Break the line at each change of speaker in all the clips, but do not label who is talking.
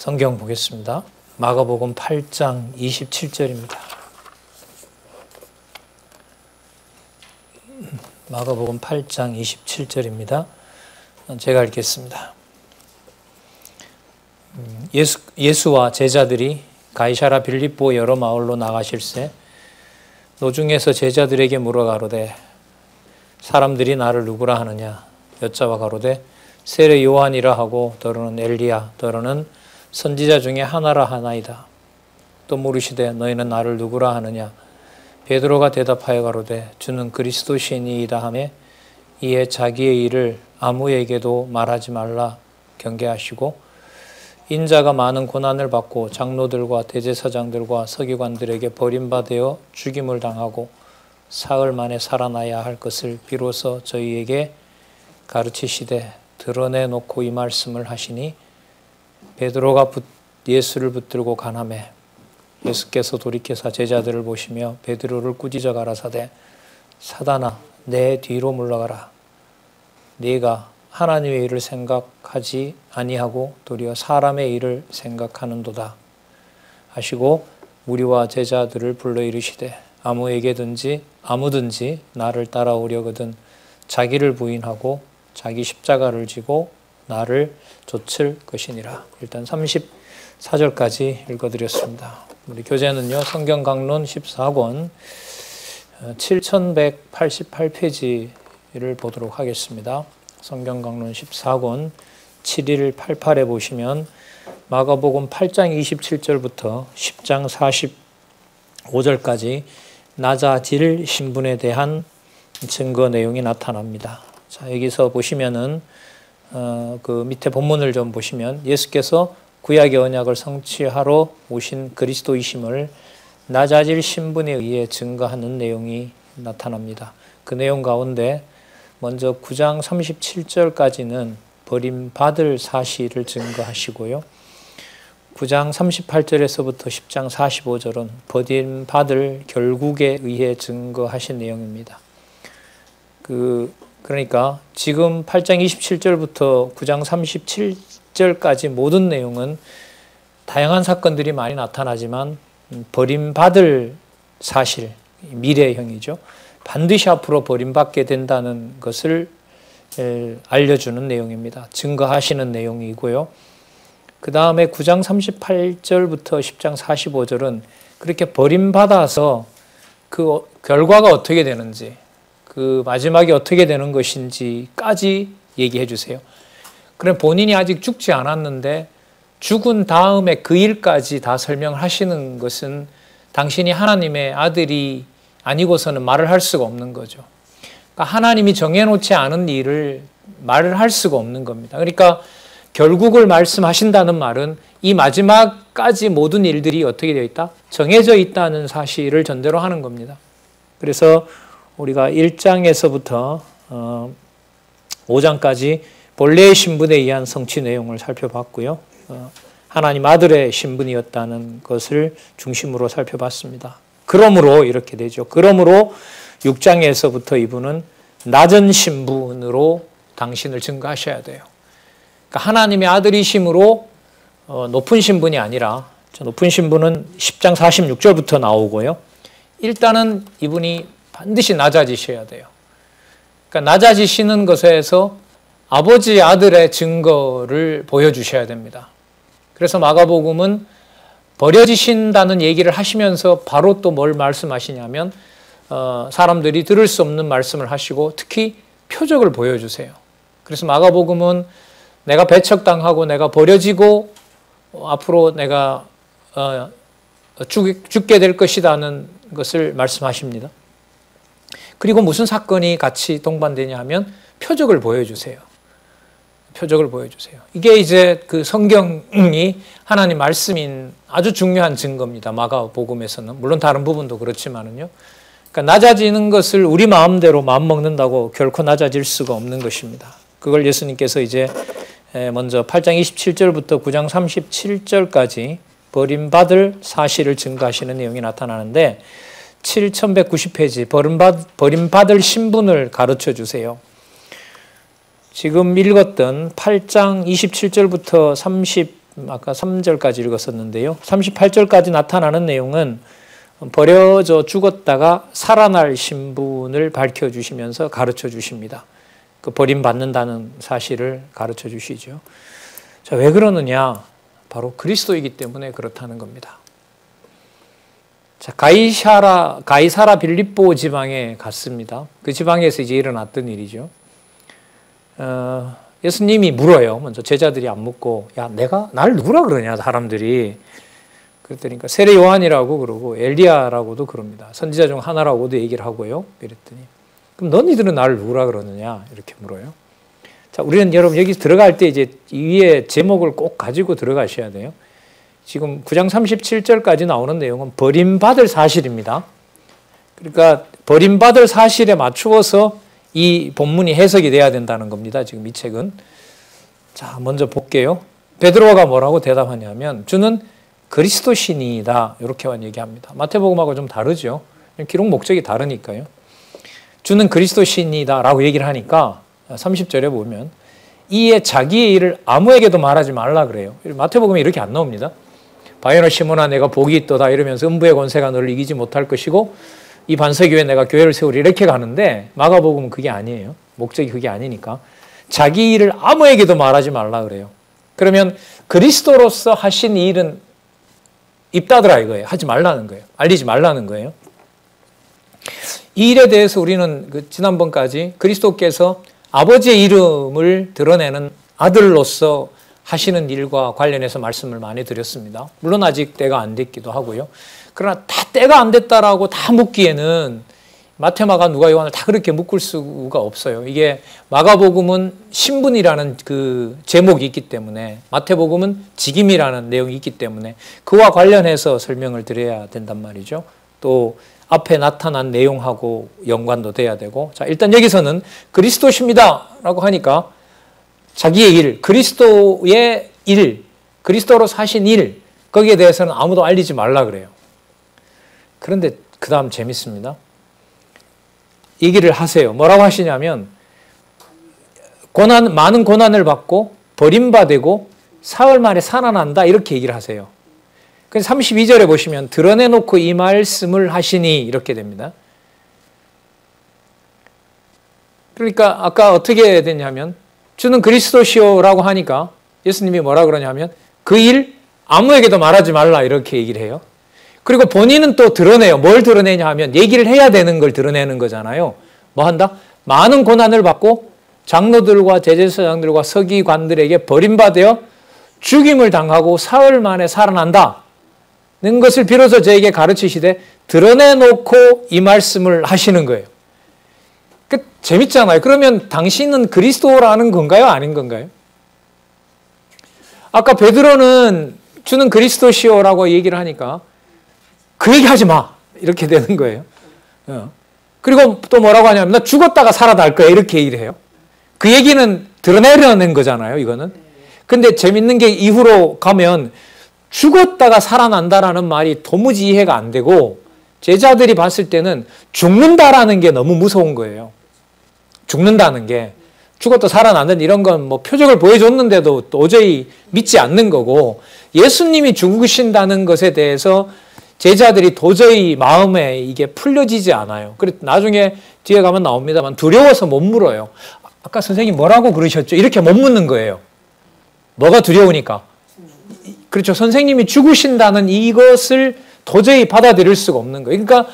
성경 보겠습니다. 마가복음 8장 27절입니다. 마가복음 8장 27절입니다. 제가 읽겠습니다. 예수와 제자들이 가이사랴 빌립보 여러 마을로 나가실새 노중에서 제자들에게 물어 가로되 사람들이 나를 누구라 하느냐 여짜와 가로되 세례 요한이라 하고 더러는 엘리야 더러는 선지자 중에 하나라 하나이다. 또 물으시되 너희는 나를 누구라 하느냐 베드로가 대답하여 가로되 주는 그리스도시니이다 하매 이에 자기의 일을 아무에게도 말하지 말라 경계하시고 인자가 많은 고난을 받고 장로들과 대제사장들과 서기관들에게 버림받아 죽임을 당하고 사흘 만에 살아나야 할 것을 비로소 저희에게 가르치시되 드러내놓고 이 말씀을 하시니 베드로가 예수를 붙들고 가나매 예수께서 돌이켜서 제자들을 보시며 베드로를 꾸짖어 가라사대 사단아 내 뒤로 물러가라. 네가 하나님의 일을 생각하지 아니하고 도리어 사람의 일을 생각하는도다 하시고 무리와 제자들을 불러 이르시되 아무든지 나를 따라오려거든 자기를 부인하고 자기 십자가를 지고 나를 좇을 것이니라. 일단 34절까지 읽어드렸습니다. 우리 교재는요. 성경강론 14권 7188페이지를 보도록 하겠습니다. 성경강론 14권 7188에 보시면 마가복음 8장 27절부터 10장 45절까지 낮아질 신분에 대한 증거 내용이 나타납니다. 자, 여기서 보시면은 그 밑에 본문을 좀 보시면 예수께서 구약의 언약을 성취하러 오신 그리스도이심을 낮아질 신분에 의해 증거하는 내용이 나타납니다. 그 내용 가운데 먼저 9장 37절까지는 버림받을 사실을 증거하시고요. 9장 38절에서부터 10장 45절은 버림받을 결국에 의해 증거하신 내용입니다. 그러니까 지금 8장 27절부터 9장 37절까지 모든 내용은 다양한 사건들이 많이 나타나지만 버림받을 사실, 미래형이죠. 반드시 앞으로 버림받게 된다는 것을 알려주는 내용입니다. 증거하시는 내용이고요. 그 다음에 9장 38절부터 10장 45절은 그렇게 버림받아서 그 결과가 어떻게 되는지 그 마지막이 어떻게 되는 것인지까지 얘기해 주세요. 그럼 본인이 아직 죽지 않았는데 죽은 다음에 그 일까지 다 설명하시는 것은 당신이 하나님의 아들이 아니고서는 말을 할 수가 없는 거죠. 그러니까 하나님이 정해놓지 않은 일을 말을 할 수가 없는 겁니다. 그러니까 결국을 말씀하신다는 말은 이 마지막까지 모든 일들이 어떻게 되어 있다? 정해져 있다는 사실을 전제로 하는 겁니다. 그래서 우리가 1장에서부터 5장까지 본래의 신분에 의한 성취 내용을 살펴봤고요. 하나님 아들의 신분이었다는 것을 중심으로 살펴봤습니다. 그러므로 이렇게 되죠. 그러므로 6장에서부터 이분은 낮은 신분으로 당신을 증거하셔야 돼요. 그러니까 하나님의 아들이심으로 높은 신분이 아니라 높은 신분은 10장 46절부터 나오고요. 일단은 이분이 반드시 낮아지셔야 돼요. 그러니까 낮아지시는 것에서 아버지 아들의 증거를 보여주셔야 됩니다. 그래서 마가복음은 버려지신다는 얘기를 하시면서 바로 또 뭘 말씀하시냐면 사람들이 들을 수 없는 말씀을 하시고 특히 표적을 보여주세요. 그래서 마가복음은 내가 배척당하고 내가 버려지고 앞으로 내가 죽게 될 것이라는 것을 말씀하십니다. 그리고 무슨 사건이 같이 동반되냐 하면 표적을 보여주세요. 표적을 보여주세요. 이게 이제 그 성경이 하나님 말씀인 아주 중요한 증거입니다. 마가복음에서는. 물론 다른 부분도 그렇지만은요. 그러니까 낮아지는 것을 우리 마음대로 마음 먹는다고 결코 낮아질 수가 없는 것입니다. 그걸 예수님께서 이제 먼저 8장 27절부터 9장 37절까지 버림받을 사실을 증거하시는 내용이 나타나는데 7190페이지 버림받을 신분을 가르쳐 주세요. 지금 읽었던 8장 27절부터 아까 3절까지 읽었었는데요. 38절까지 나타나는 내용은 버려져 죽었다가 살아날 신분을 밝혀주시면서 가르쳐 주십니다. 그 버림받는다는 사실을 가르쳐 주시죠. 자, 왜 그러느냐? 바로 그리스도이기 때문에 그렇다는 겁니다. 자, 가이사라 빌립보 지방에 갔습니다. 그 지방에서 이제 일어났던 일이죠. 예수님이 물어요. 먼저 제자들이 안 묻고, 야, 날 누구라 그러냐, 사람들이. 그랬더니 세례 요한이라고 그러고 엘리야라고도 그럽니다. 선지자 중 하나라고도 얘기를 하고요. 이랬더니, 그럼 너희들은 나를 누구라 그러느냐? 이렇게 물어요. 자, 우리는 여러분 여기 들어갈 때 이제 이 위에 제목을 꼭 가지고 들어가셔야 돼요. 지금 9장 37절까지 나오는 내용은 버림받을 사실입니다. 그러니까 버림받을 사실에 맞추어서 이 본문이 해석이 돼야 된다는 겁니다. 지금 이 책은. 자, 먼저 볼게요. 베드로가 뭐라고 대답하냐면 주는 그리스도시니이다. 이렇게만 얘기합니다. 마태복음하고 좀 다르죠. 기록 목적이 다르니까요. 주는 그리스도시니이다 라고 얘기를 하니까 30절에 보면 이에 자기의 일을 아무에게도 말하지 말라 그래요. 마태복음에 이렇게 안 나옵니다. 바요나 시몬아 내가 복이 있도다 이러면서 음부의 권세가 너를 이기지 못할 것이고 이 반석 위에 내가 교회를 세우리 이렇게 가는데 마가복음은 그게 아니에요. 목적이 그게 아니니까 자기 일을 아무에게도 말하지 말라 그래요. 그러면 그리스도로서 하신 이 일은 입다더라 이거예요. 하지 말라는 거예요. 알리지 말라는 거예요. 이 일에 대해서 우리는 지난번까지 그리스도께서 아버지의 이름을 드러내는 아들로서 하시는 일과 관련해서 말씀을 많이 드렸습니다. 물론 아직 때가 안 됐기도 하고요. 그러나 다 때가 안 됐다라고 다 묻기에는 마태, 마가, 누가, 요한을 다 그렇게 묶을 수가 없어요. 이게 마가복음은 신분이라는 그 제목이 있기 때문에 마태복음은 직임이라는 내용이 있기 때문에 그와 관련해서 설명을 드려야 된단 말이죠. 또 앞에 나타난 내용하고 연관도 돼야 되고 자 일단 여기서는 그리스도십니다 라고 하니까 자기의 일, 그리스도의 일, 그리스도로 하신 일 거기에 대해서는 아무도 알리지 말라 그래요. 그런데 그 다음 재밌습니다. 얘기를 하세요. 뭐라고 하시냐면 많은 고난을 받고 버림받고 사흘 만에 살아난다 이렇게 얘기를 하세요. 32절에 보시면 드러내놓고 이 말씀을 하시니 이렇게 됩니다. 그러니까 아까 어떻게 됐냐면 주는 그리스도시오라고 하니까 예수님이 뭐라 그러냐면 그 일 아무에게도 말하지 말라 이렇게 얘기를 해요. 그리고 본인은 또 드러내요. 뭘 드러내냐 하면 얘기를 해야 되는 걸 드러내는 거잖아요. 뭐 한다? 많은 고난을 받고 장로들과 대제사장들과 서기관들에게 버림받아 죽임을 당하고 사흘 만에 살아난다. 는 것을 비로소 저에게 가르치시되 드러내놓고 이 말씀을 하시는 거예요. 재밌잖아요. 그러면 당신은 그리스도라는 건가요? 아닌 건가요? 아까 베드로는 주는 그리스도시오라고 얘기를 하니까 그 얘기 하지 마. 이렇게 되는 거예요. 그리고 또 뭐라고 하냐면 나 죽었다가 살아날 거야. 이렇게 얘기를 해요. 그 얘기는 드러내려는 거잖아요. 이거는. 근데 재밌는 게 이후로 가면 죽었다가 살아난다라는 말이 도무지 이해가 안 되고 제자들이 봤을 때는 죽는다라는 게 너무 무서운 거예요. 죽는다는 게 죽었다 살아난다는 이런 건 뭐 표적을 보여줬는데도 도저히 믿지 않는 거고 예수님이 죽으신다는 것에 대해서 제자들이 도저히 마음에 이게 풀려지지 않아요. 그래서 나중에 뒤에 가면 나옵니다만 두려워서 못 물어요. 아까 선생님 뭐라고 그러셨죠? 이렇게 못 묻는 거예요. 뭐가 두려우니까. 그렇죠. 선생님이 죽으신다는 이것을 도저히 받아들일 수가 없는 거예요. 그러니까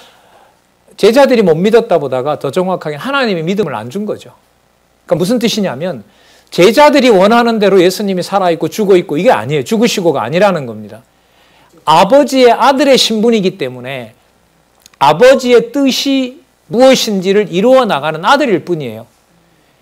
제자들이 못 믿었다 보다가 더 정확하게 하나님이 믿음을 안 준 거죠. 그러니까 무슨 뜻이냐면 제자들이 원하는 대로 예수님이 살아있고 죽어있고 이게 아니에요. 죽으시고가 아니라는 겁니다. 아버지의 아들의 신분이기 때문에 아버지의 뜻이 무엇인지를 이루어 나가는 아들일 뿐이에요.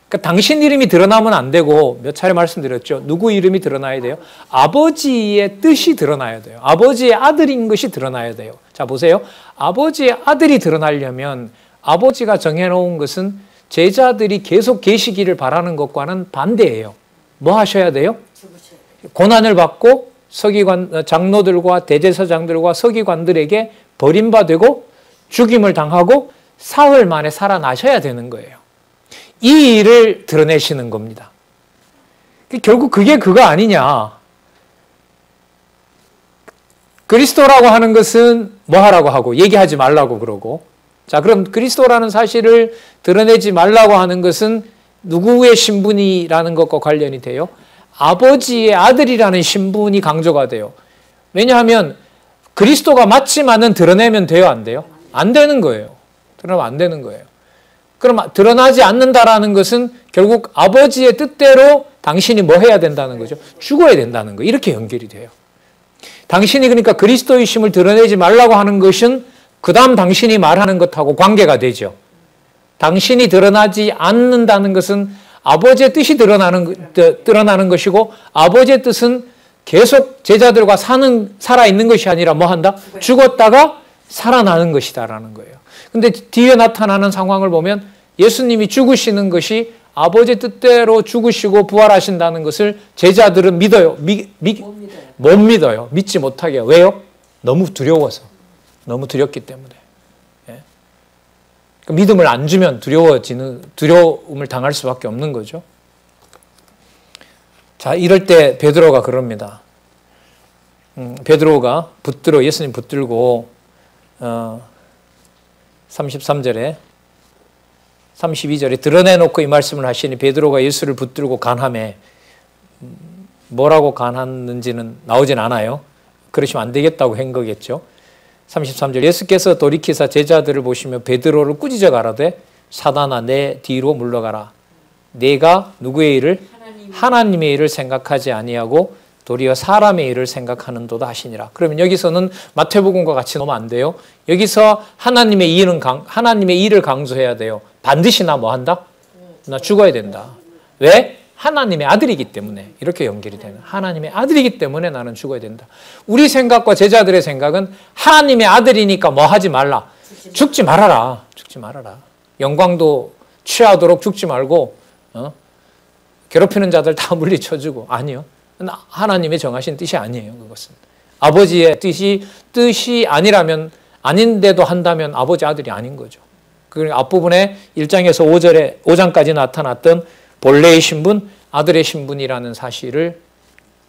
그러니까 당신 이름이 드러나면 안 되고 몇 차례 말씀드렸죠. 누구 이름이 드러나야 돼요? 아버지의 뜻이 드러나야 돼요. 아버지의 아들인 것이 드러나야 돼요. 자 보세요. 아버지의 아들이 드러나려면 아버지가 정해놓은 것은 제자들이 계속 계시기를 바라는 것과는 반대예요. 뭐 하셔야 돼요? 고난을 받고 장로들과 대제사장들과 서기관들에게 버림받고 죽임을 당하고 사흘 만에 살아나셔야 되는 거예요. 이 일을 드러내시는 겁니다. 결국 그게 그거 아니냐. 그리스도라고 하는 것은 뭐 하라고 하고 얘기하지 말라고 그러고, 자, 그럼 그리스도라는 사실을 드러내지 말라고 하는 것은 누구의 신분이라는 것과 관련이 돼요? 아버지의 아들이라는 신분이 강조가 돼요. 왜냐하면 그리스도가 맞지만은 드러내면 돼요, 안 돼요? 안 되는 거예요. 드러나면 안 되는 거예요. 그럼 드러나지 않는다라는 것은 결국 아버지의 뜻대로 당신이 뭐 해야 된다는 거죠? 죽어야 된다는 거. 이렇게 연결이 돼요. 당신이 그러니까 그리스도의심을 드러내지 말라고 하는 것은 그 다음 당신이 말하는 것하고 관계가 되죠. 당신이 드러나지 않는다는 것은 아버지의 뜻이 드러나는 것이고, 아버지의 뜻은 계속 제자들과 살아있는 것이 아니라 뭐 한다? 죽었다가 살아나는 것이다라는 거예요. 근데 뒤에 나타나는 상황을 보면 예수님이 죽으시는 것이 아버지의 뜻대로 죽으시고 부활하신다는 것을 제자들은 믿어요? 못 믿어요. 믿지 못하게 해요. 왜요? 너무 두려워서. 너무 두렵기 때문에. 예? 믿음을 안 주면 두려움을 당할 수밖에 없는 거죠. 자, 이럴 때 베드로가 그럽니다. 베드로가 예수님 붙들고 33절에 32절에 드러내놓고 이 말씀을 하시니 베드로가 예수를 붙들고 간함에, 뭐라고 간하는지는 나오진 않아요. 그러시면 안 되겠다고 한 거겠죠. 33절 예수께서 돌이키사 제자들을 보시며 베드로를 꾸짖어 가라되 사단아 내 뒤로 물러가라. 내가 누구의 일을? 하나님의 일을 생각하지 아니하고 도리어 사람의 일을 생각하는도다 하시니라. 그러면 여기서는 마태복음과 같이 놓으면 안 돼요. 여기서 하나님의 일을 강조해야 돼요. 반드시 나 뭐 한다? 나 죽어야 된다. 왜? 하나님의 아들이기 때문에. 이렇게 연결이 되는. 하나님의 아들이기 때문에 나는 죽어야 된다. 우리 생각과 제자들의 생각은 하나님의 아들이니까 뭐 하지 말라. 죽지 말아라. 죽지 말아라. 영광도 취하도록 죽지 말고 괴롭히는 자들 다 물리쳐주고. 아니요. 하나님의 정하신 뜻이 아니에요. 그것은. 아버지의 뜻이 아니라면, 아닌데도 한다면 아버지 아들이 아닌 거죠. 그 앞부분에 1장에서 5장까지 나타났던 본래의 신분, 아들의 신분이라는 사실을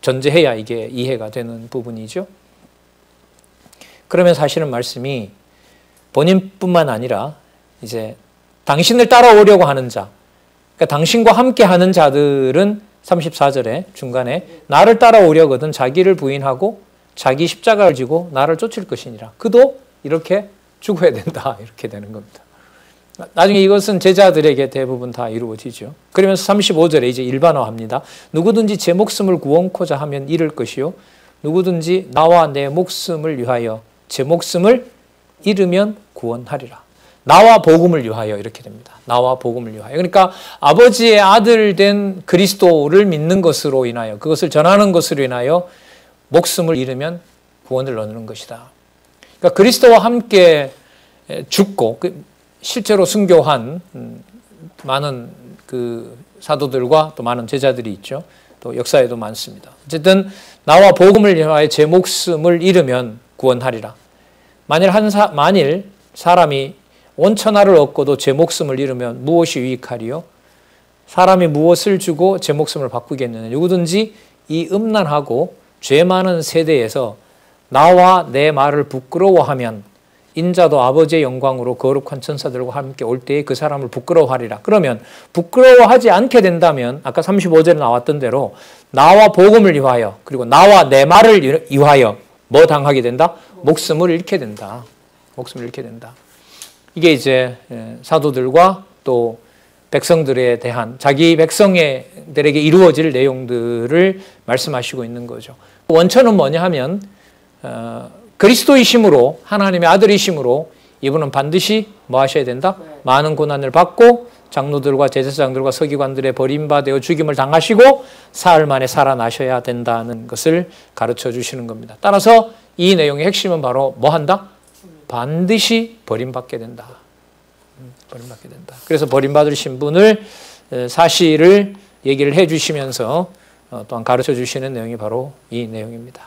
전제해야 이게 이해가 되는 부분이죠. 그러면 사실은 말씀이 본인뿐만 아니라 이제 당신을 따라오려고 하는 자, 그러니까 당신과 함께 하는 자들은 34절에 중간에 나를 따라오려거든 자기를 부인하고 자기 십자가를 지고 나를 쫓을 것이니라. 그도 이렇게 죽어야 된다. 이렇게 되는 겁니다. 나중에 이것은 제자들에게 대부분 다 이루어지죠. 그러면서 35절에 이제 일반화합니다. 누구든지 제 목숨을 구원코자 하면 잃을 것이요. 누구든지 나와 내 목숨을 위하여 제 목숨을 잃으면 구원하리라. 나와 복음을 위하여 이렇게 됩니다. 나와 복음을 위하여. 그러니까 아버지의 아들 된 그리스도를 믿는 것으로 인하여, 그것을 전하는 것으로 인하여 목숨을 잃으면 구원을 얻는 것이다. 그러니까 그리스도와 함께 죽고 실제로 순교한 많은 그 사도들과 또 많은 제자들이 있죠. 또 역사에도 많습니다. 어쨌든 나와 복음을 위하여 제 목숨을 잃으면 구원하리라. 만일 사람이 온천하를 얻고도 제 목숨을 잃으면 무엇이 유익하리요? 사람이 무엇을 주고 제 목숨을 바꾸겠느냐? 누구든지 이 음란하고 죄 많은 세대에서 나와 내 말을 부끄러워하면 인자도 아버지의 영광으로 거룩한 천사들과 함께 올 때에 그 사람을 부끄러워하리라. 그러면 부끄러워하지 않게 된다면 아까 35절에 나왔던 대로 나와 복음을 위하여 그리고 나와 내 말을 위하여 뭐 당하게 된다? 목숨을 잃게 된다. 목숨을 잃게 된다. 이게 이제 사도들과 또 백성들에 대한 자기 백성들에게 이루어질 내용들을 말씀하시고 있는 거죠. 원천은 뭐냐 하면 그리스도이심으로 하나님의 아들이심으로 이분은 반드시 뭐 하셔야 된다? 많은 고난을 받고 장로들과 제사장들과 서기관들의 버림받아 죽임을 당하시고 사흘 만에 살아나셔야 된다는 것을 가르쳐 주시는 겁니다. 따라서 이 내용의 핵심은 바로 뭐 한다? 반드시 버림받게 된다. 버림받게 된다. 그래서 버림받을 신분을 사실을 얘기를 해 주시면서 또한 가르쳐 주시는 내용이 바로 이 내용입니다.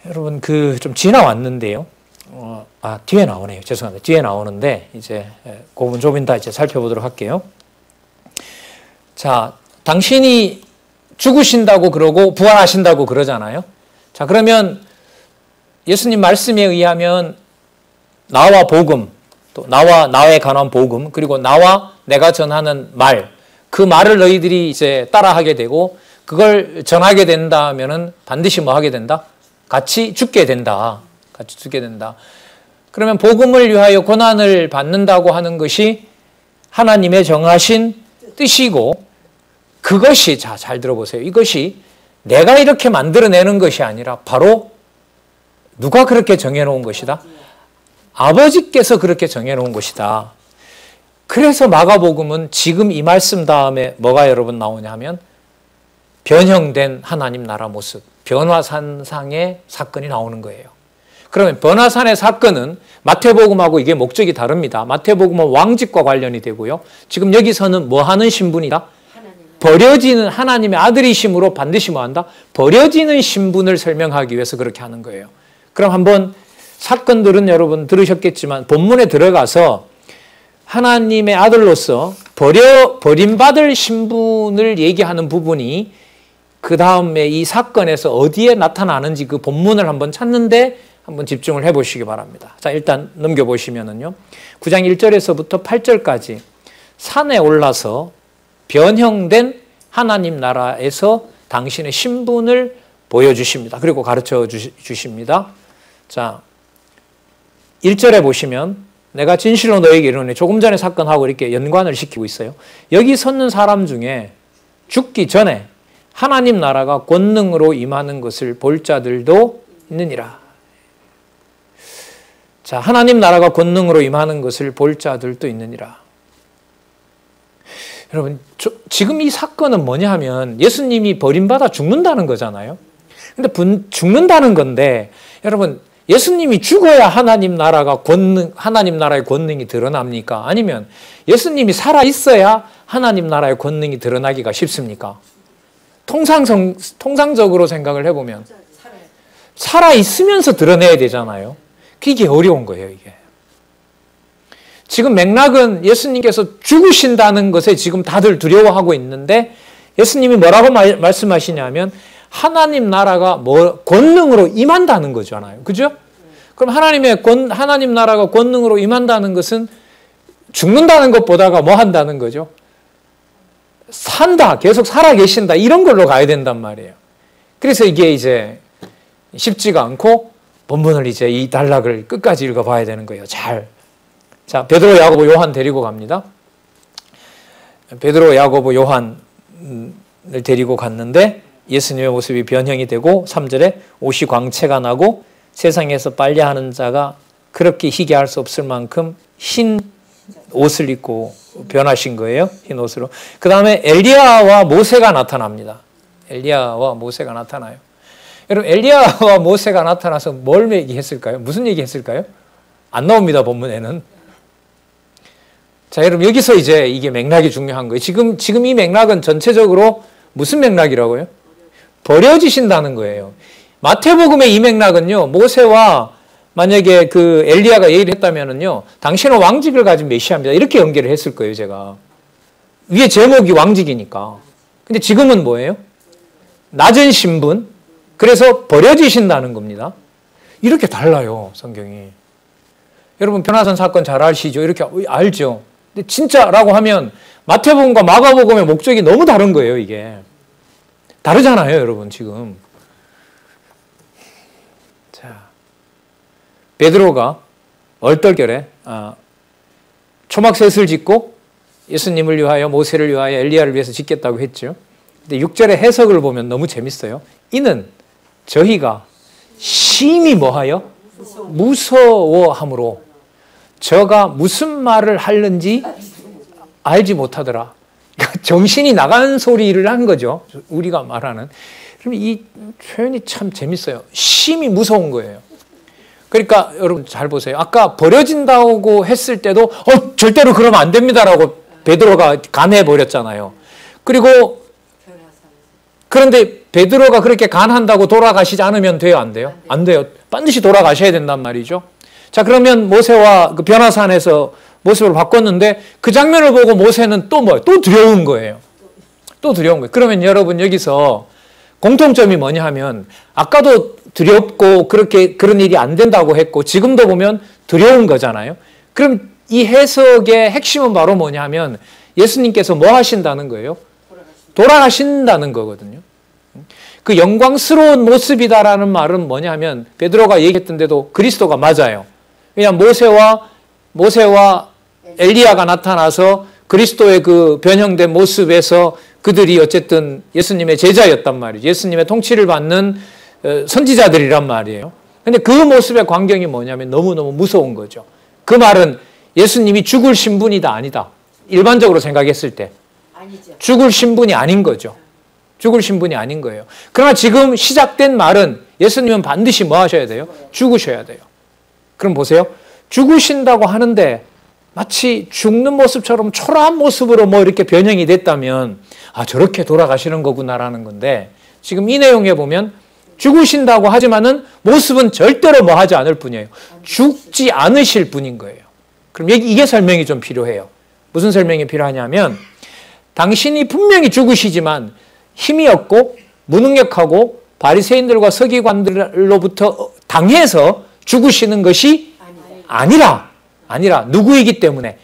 여러분 좀 지나왔는데요. 뒤에 나오네요. 죄송합니다. 뒤에 나오는데 이제 그 부분 좀 이따 이제 살펴보도록 할게요. 자, 당신이 죽으신다고 그러고 부활하신다고 그러잖아요. 자, 그러면 예수님 말씀에 의하면 나와 복음, 또 나에 관한 복음, 그리고 나와 내가 전하는 말, 그 말을 너희들이 이제 따라하게 되고 그걸 전하게 된다면은 반드시 뭐 하게 된다? 같이 죽게 된다. 같이 죽게 된다. 그러면 복음을 위하여 고난을 받는다고 하는 것이 하나님의 정하신 뜻이고, 그것이, 자, 잘 들어보세요. 이것이 내가 이렇게 만들어내는 것이 아니라 바로 누가 그렇게 정해놓은 것이다? 아버지께서 그렇게 정해놓은 것이다. 그래서 마가복음은 지금 이 말씀 다음에 뭐가 여러분 나오냐 하면 변형된 하나님 나라 모습, 변화산상의 사건이 나오는 거예요. 그러면 변화산의 사건은 마태복음하고 이게 목적이 다릅니다. 마태복음은 왕직과 관련이 되고요. 지금 여기서는 뭐 하는 신분이다? 버려지는 하나님의 아들이심으로 반드시 뭐 한다? 버려지는 신분을 설명하기 위해서 그렇게 하는 거예요. 그럼 한번 사건들은 여러분 들으셨겠지만 본문에 들어가서 하나님의 아들로서 버림받을 신분을 얘기하는 부분이 그 다음에 이 사건에서 어디에 나타나는지 그 본문을 한번 찾는데 한번 집중을 해보시기 바랍니다. 자, 일단 넘겨보시면은요. 9장 1절에서부터 8절까지 산에 올라서 변형된 하나님 나라에서 당신의 신분을 보여주십니다. 그리고 가르쳐 주십니다. 자, 1절에 보시면 내가 진실로 너에게 이르노니, 조금 전에 사건하고 이렇게 연관을 시키고 있어요. 여기 섰는 사람 중에 죽기 전에 하나님 나라가 권능으로 임하는 것을 볼 자들도 있느니라. 자, 하나님 나라가 권능으로 임하는 것을 볼 자들도 있느니라. 여러분, 지금 이 사건은 뭐냐 하면 예수님이 버림받아 죽는다는 거잖아요. 근데 죽는다는 건데, 여러분, 예수님이 죽어야 하나님 나라의 권능이 드러납니까? 아니면 예수님이 살아 있어야 하나님 나라의 권능이 드러나기가 쉽습니까? 통상적으로 생각을 해보면 살아 있으면서 드러내야 되잖아요. 이게 어려운 거예요, 이게. 지금 맥락은 예수님께서 죽으신다는 것에 지금 다들 두려워하고 있는데, 예수님이 뭐라고 말씀하시냐면 하나님 나라가 권능으로 임한다는 거잖아요. 그죠? 그럼 하나님 나라가 권능으로 임한다는 것은 죽는다는 것보다가 뭐 한다는 거죠? 산다, 계속 살아 계신다, 이런 걸로 가야 된단 말이에요. 그래서 이게 이제 쉽지가 않고 본문을 이제 이 단락을 끝까지 읽어봐야 되는 거예요. 자, 베드로, 야고보, 요한 데리고 갑니다. 베드로, 야고보, 요한을 데리고 갔는데 예수님의 모습이 변형이 되고 3절에 옷이 광채가 나고 세상에서 빨래하는 자가 그렇게 희귀할 수 없을 만큼 흰 옷을 입고 변하신 거예요. 흰 옷으로. 그 다음에 엘리야와 모세가 나타납니다. 엘리야와 모세가 나타나요. 여러분, 엘리야와 모세가 나타나서 뭘 얘기했을까요? 무슨 얘기했을까요? 안 나옵니다, 본문에는. 자, 여러분, 여기서 이제 이게 맥락이 중요한 거예요. 지금 이 맥락은 전체적으로 무슨 맥락이라고요? 버려지신다는 거예요. 마태복음의 이 맥락은요, 모세와 만약에 그 엘리야가 얘기를 했다면은요, 당신은 왕직을 가진 메시아입니다. 이렇게 연결을 했을 거예요, 제가. 위에 제목이 왕직이니까. 근데 지금은 뭐예요? 낮은 신분. 그래서 버려지신다는 겁니다. 이렇게 달라요, 성경이. 여러분, 변화산 사건 잘 아시죠? 이렇게 알죠? 근데 진짜라고 하면 마태복음과 마가복음의 목적이 너무 다른 거예요, 이게. 다르잖아요, 여러분, 지금. 자, 베드로가 얼떨결에 초막셋을 짓고 예수님을 위하여, 모세를 위하여, 엘리야를 위해서 짓겠다고 했죠. 근데 6절의 해석을 보면 너무 재밌어요. 이는 저희가 심히 뭐하여? 무서워함으로 저가 무슨 말을 하는지 알지 못하더라. 정신이 나간 소리를 한 거죠. 우리가 말하는. 그럼 이 표현이 참 재밌어요. 심히 무서운 거예요. 그러니까 여러분 잘 보세요. 아까 버려진다고 했을 때도 절대로 그러면 안 됩니다라고 베드로가 간해버렸잖아요. 그리고 그런데 베드로가 그렇게 간한다고 돌아가시지 않으면 돼요, 안 돼요? 안 돼요. 반드시 돌아가셔야 된단 말이죠. 자, 그러면 모세와 그 변화산에서 모습을 바꿨는데 그 장면을 보고 모세는 또 뭐예요? 또 두려운 거예요. 또 두려운 거예요. 그러면 여러분 여기서 공통점이 뭐냐 하면 아까도 두렵고 그런 일이 안 된다고 했고 지금도 보면 두려운 거잖아요. 그럼 이 해석의 핵심은 바로 뭐냐면 예수님께서 뭐 하신다는 거예요? 돌아가신다는 거거든요. 그 영광스러운 모습이다라는 말은 뭐냐면 베드로가 얘기했던 데도 그리스도가 맞아요. 그냥 모세와 엘리야가 나타나서 그리스도의 그 변형된 모습에서 그들이 어쨌든 예수님의 제자였단 말이죠. 예수님의 통치를 받는 선지자들이란 말이에요. 근데 그 모습의 광경이 뭐냐면 너무너무 무서운 거죠. 그 말은 예수님이 죽을 신분이다 아니다. 일반적으로 생각했을 때
아니죠.
죽을 신분이 아닌 거죠. 죽을 신분이 아닌 거예요. 그러나 지금 시작된 말은 예수님은 반드시 뭐 하셔야 돼요? 죽으셔야 돼요. 그럼 보세요. 죽으신다고 하는데 마치 죽는 모습처럼 초라한 모습으로 뭐 이렇게 변형이 됐다면 아 저렇게 돌아가시는 거구나라는 건데 지금 이 내용에 보면 죽으신다고 하지만은 모습은 절대로 뭐 하지 않을 뿐이에요. 죽지 않으실 분인 거예요. 그럼 이게 설명이 좀 필요해요. 무슨 설명이 필요하냐면 당신이 분명히 죽으시지만 힘이 없고 무능력하고 바리새인들과 서기관들로부터 당해서 죽으시는 것이 아니라 누구이기 때문에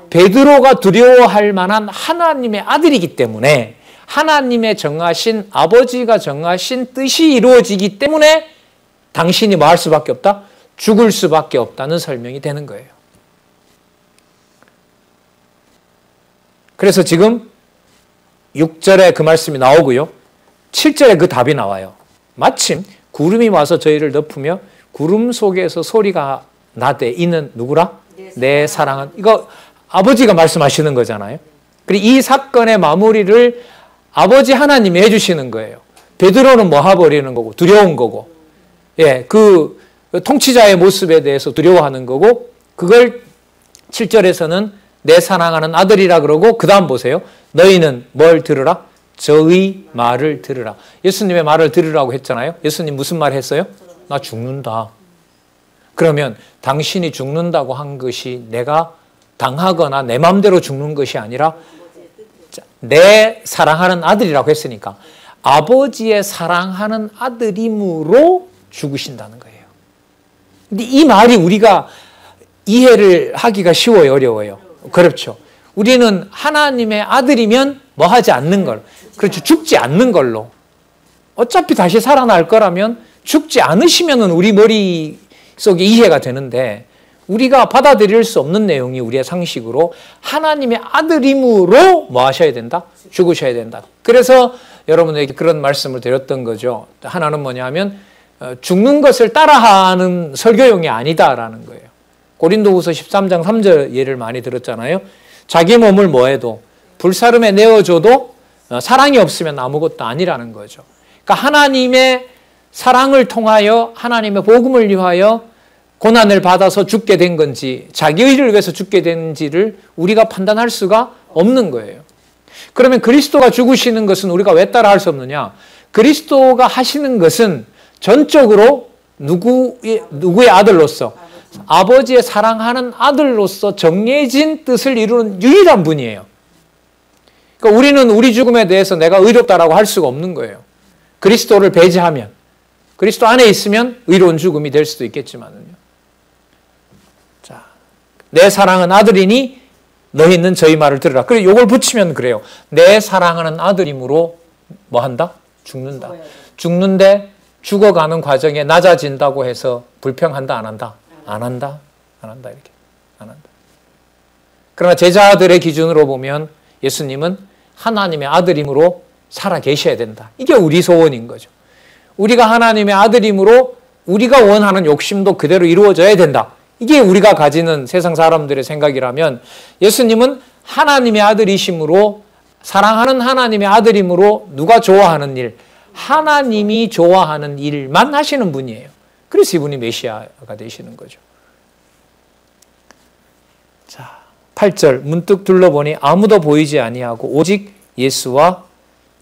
베드로가 두려워할 만한 하나님의 아들이기 때문에 하나님의 정하신 아버지가 정하신 뜻이 이루어지기 때문에 당신이 뭐 할 수밖에 없다? 죽을 수밖에 없다는 설명이 되는 거예요. 그래서 지금 6절에 그 말씀이 나오고요. 7절에 그 답이 나와요. 마침 구름이 와서 저희를 덮으며 구름 속에서 소리가 나되 이는 누구라? 내 사랑은. 이거 아버지가 말씀하시는 거잖아요. 그리고 이 사건의 마무리를 아버지 하나님이 해주시는 거예요. 베드로는 뭐 해버리는 거고 두려운 거고 예, 그 통치자의 모습에 대해서 두려워하는 거고 그걸 7절에서는 내 사랑하는 아들이라 그러고 그 다음 보세요. 너희는 뭘 들으라? 저의 말을 들으라. 예수님의 말을 들으라고 했잖아요. 예수님 무슨 말 했어요? 나 죽는다. 그러면 당신이 죽는다고 한 것이 내가 당하거나 내 마음대로 죽는 것이 아니라 내 사랑하는 아들이라고 했으니까 아버지의 사랑하는 아들임으로 죽으신다는 거예요. 근데 이 말이 우리가 이해를 하기가 쉬워요, 어려워요? 그렇죠. 우리는 하나님의 아들이면 뭐 하지 않는 걸, 그렇죠. 죽지 않는 걸로. 어차피 다시 살아날 거라면 죽지 않으시면은 우리 머릿속에 이해가 되는데 우리가 받아들일 수 없는 내용이 우리의 상식으로 하나님의 아들임으로 뭐 하셔야 된다? 죽으셔야 된다. 그래서 여러분에게 그런 말씀을 드렸던 거죠. 하나는 뭐냐면 죽는 것을 따라하는 설교용이 아니다라는 거예요. 고린도후서 13장 3절 예를 많이 들었잖아요. 자기 몸을 뭐해도 불사름에 내어줘도 사랑이 없으면 아무것도 아니라는 거죠. 그러니까 하나님의 사랑을 통하여 하나님의 복음을 위하여 고난을 받아서 죽게 된 건지 자기 의를 위해서 죽게 된지를 우리가 판단할 수가 없는 거예요. 그러면 그리스도가 죽으시는 것은 우리가 왜 따라할 수 없느냐? 그리스도가 하시는 것은 전적으로 누구의 아들로서 아버지의 사랑하는 아들로서 정해진 뜻을 이루는 유일한 분이에요. 그러니까 우리는 우리 죽음에 대해서 내가 의롭다라고 할 수가 없는 거예요. 그리스도를 배제하면 그리스도 안에 있으면 의로운 죽음이 될 수도 있겠지만요. 자, 내 사랑은 아들이니 너희는 저희 말을 들으라. 그리고 이걸 붙이면 그래요. 내 사랑하는 아들이므로 뭐 한다? 죽는다. 죽는데 죽어가는 과정에 낮아진다고 해서 불평한다, 안 한다? 안 한다. 안 한다. 이렇게. 안 한다. 그러나 제자들의 기준으로 보면 예수님은 하나님의 아들임으로 살아 계셔야 된다. 이게 우리 소원인 거죠. 우리가 하나님의 아들임으로 우리가 원하는 욕심도 그대로 이루어져야 된다. 이게 우리가 가지는 세상 사람들의 생각이라면 예수님은 하나님의 아들이심으로 사랑하는 하나님의 아들임으로 누가 좋아하는 일, 하나님이 좋아하는 일만 하시는 분이에요. 그래서 이분이 메시아가 되시는 거죠. 자, 8절 문득 둘러보니 아무도 보이지 아니하고 오직 예수와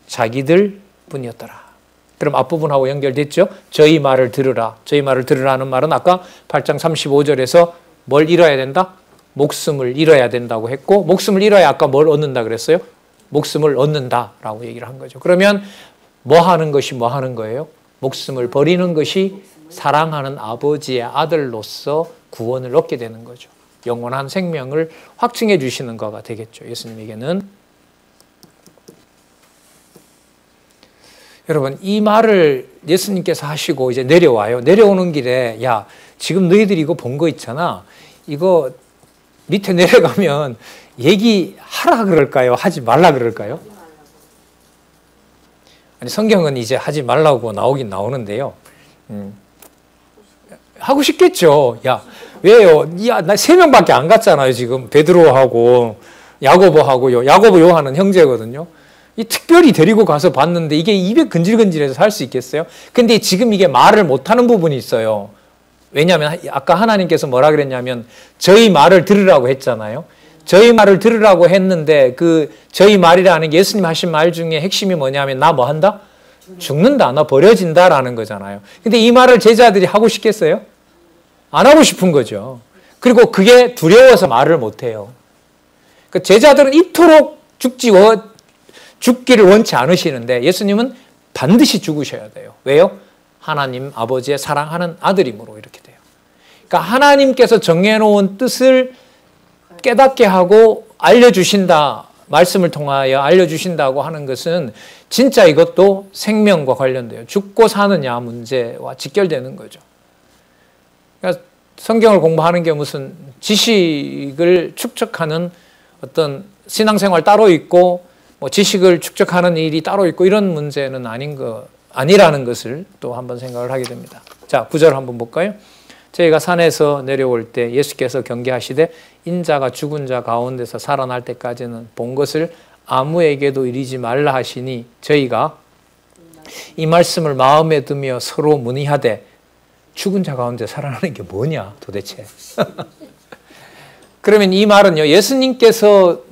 자기들 뿐이었더라. 그럼 앞부분하고 연결됐죠? 저희 말을 들으라. 저희 말을 들으라는 말은 아까 8장 35절에서 뭘 잃어야 된다? 목숨을 잃어야 된다고 했고 목숨을 잃어야 아까 뭘 얻는다 그랬어요? 목숨을 얻는다라고 얘기를 한 거죠. 그러면 뭐 하는 것이 뭐 하는 거예요? 목숨을 버리는 것이 사랑하는 아버지의 아들로서 구원을 얻게 되는 거죠. 영원한 생명을 확증해 주시는 거가 되겠죠. 예수님에게는. 여러분, 이 말을 예수님께서 하시고 이제 내려와요. 내려오는 길에 야, 지금 너희들이 이거 본 거 있잖아. 이거 밑에 내려가면 얘기하라 그럴까요? 하지 말라 그럴까요? 아니, 성경은 이제 하지 말라고 나오긴 나오는데요. 하고 싶겠죠. 야, 왜요? 야, 나 3명밖에 안 갔잖아요. 지금 베드로하고 야고보하고요. 야고보 요한은 형제거든요. 이 특별히 데리고 가서 봤는데 이게 입에 근질근질해서 할 수 있겠어요? 근데 지금 이게 말을 못하는 부분이 있어요. 왜냐하면 아까 하나님께서 뭐라 그랬냐면 저희 말을 들으라고 했잖아요. 저희 말을 들으라고 했는데 그 저희 말이라는 게 예수님 하신 말 중에 핵심이 뭐냐면 나 뭐 한다? 죽는다. 나 버려진다라는 거잖아요. 근데 이 말을 제자들이 하고 싶겠어요? 안 하고 싶은 거죠. 그리고 그게 두려워서 말을 못해요. 그 제자들은 이토록 죽기를 원치 않으시는데 예수님은 반드시 죽으셔야 돼요. 왜요? 하나님 아버지의 사랑하는 아들이므로 이렇게 돼요. 그러니까 하나님께서 정해놓은 뜻을 깨닫게 하고 알려주신다. 말씀을 통하여 알려주신다고 하는 것은 진짜 이것도 생명과 관련돼요. 죽고 사느냐 문제와 직결되는 거죠. 그러니까 성경을 공부하는 게 무슨 지식을 축적하는 어떤 신앙생활 따로 있고 뭐 지식을 축적하는 일이 따로 있고 이런 문제는 아니라는 것을 또 한번 생각을 하게 됩니다. 자, 9절 한번 볼까요? 저희가 산에서 내려올 때 예수께서 경계하시되 인자가 죽은 자 가운데서 살아날 때까지는 본 것을 아무에게도 이르지 말라 하시니 저희가 이 말씀을 마음에 두며 서로 문의하되 죽은 자 가운데 살아나는 게 뭐냐 도대체. 그러면 이 말은요, 예수님께서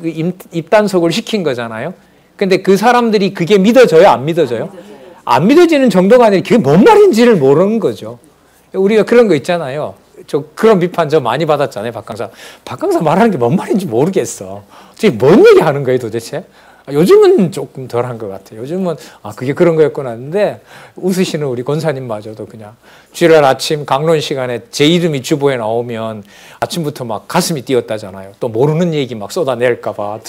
입단속을 시킨 거잖아요. 근데 그 사람들이 그게 믿어져요? 안 믿어져요? 안 믿어지는 정도가 아니라 그게 뭔 말인지를 모르는 거죠. 우리가 그런 거 있잖아요. 그런 비판 저 많이 받았잖아요, 박강사. 박강사 말하는 게 뭔 말인지 모르겠어. 지금 뭔 얘기 하는 거예요, 도대체? 요즘은 조금 덜한 것 같아요. 요즘은 그게 그런 거였구나 하는데 웃으시는 우리 권사님마저도 그냥 주일날 아침 강론 시간에 제 이름이 주보에 나오면 아침부터 막 가슴이 뛰었다잖아요. 또 모르는 얘기 막 쏟아낼까 봐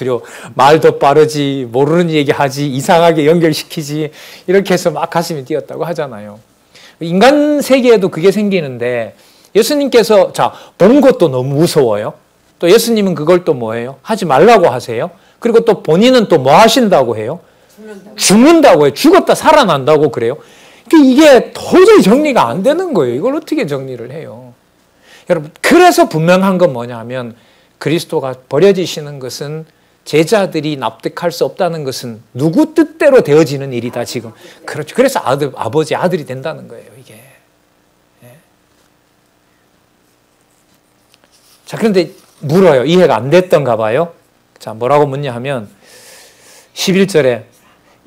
말 더 빠르지, 모르는 얘기 하지, 이상하게 연결시키지, 이렇게 해서 막 가슴이 뛰었다고 하잖아요. 인간 세계에도 그게 생기는데 예수님께서 본 것도 너무 무서워요. 또 예수님은 그걸 또 뭐예요? 하지 말라고 하세요. 그리고 또 본인은 또 뭐 하신다고 해요? 죽는다고 해요. 죽었다 살아난다고 그래요. 이게 도저히 정리가 안 되는 거예요. 이걸 어떻게 정리를 해요? 여러분, 그래서 분명한 건 뭐냐면 그리스도가 버려지시는 것은 제자들이 납득할 수 없다는 것은 누구 뜻대로 되어지는 일이다, 지금. 그렇죠. 그래서 아버지 아들이 된다는 거예요, 이게. 예. 자, 그런데 물어요. 이해가 안 됐던가 봐요. 자, 뭐라고 묻냐 하면 11절에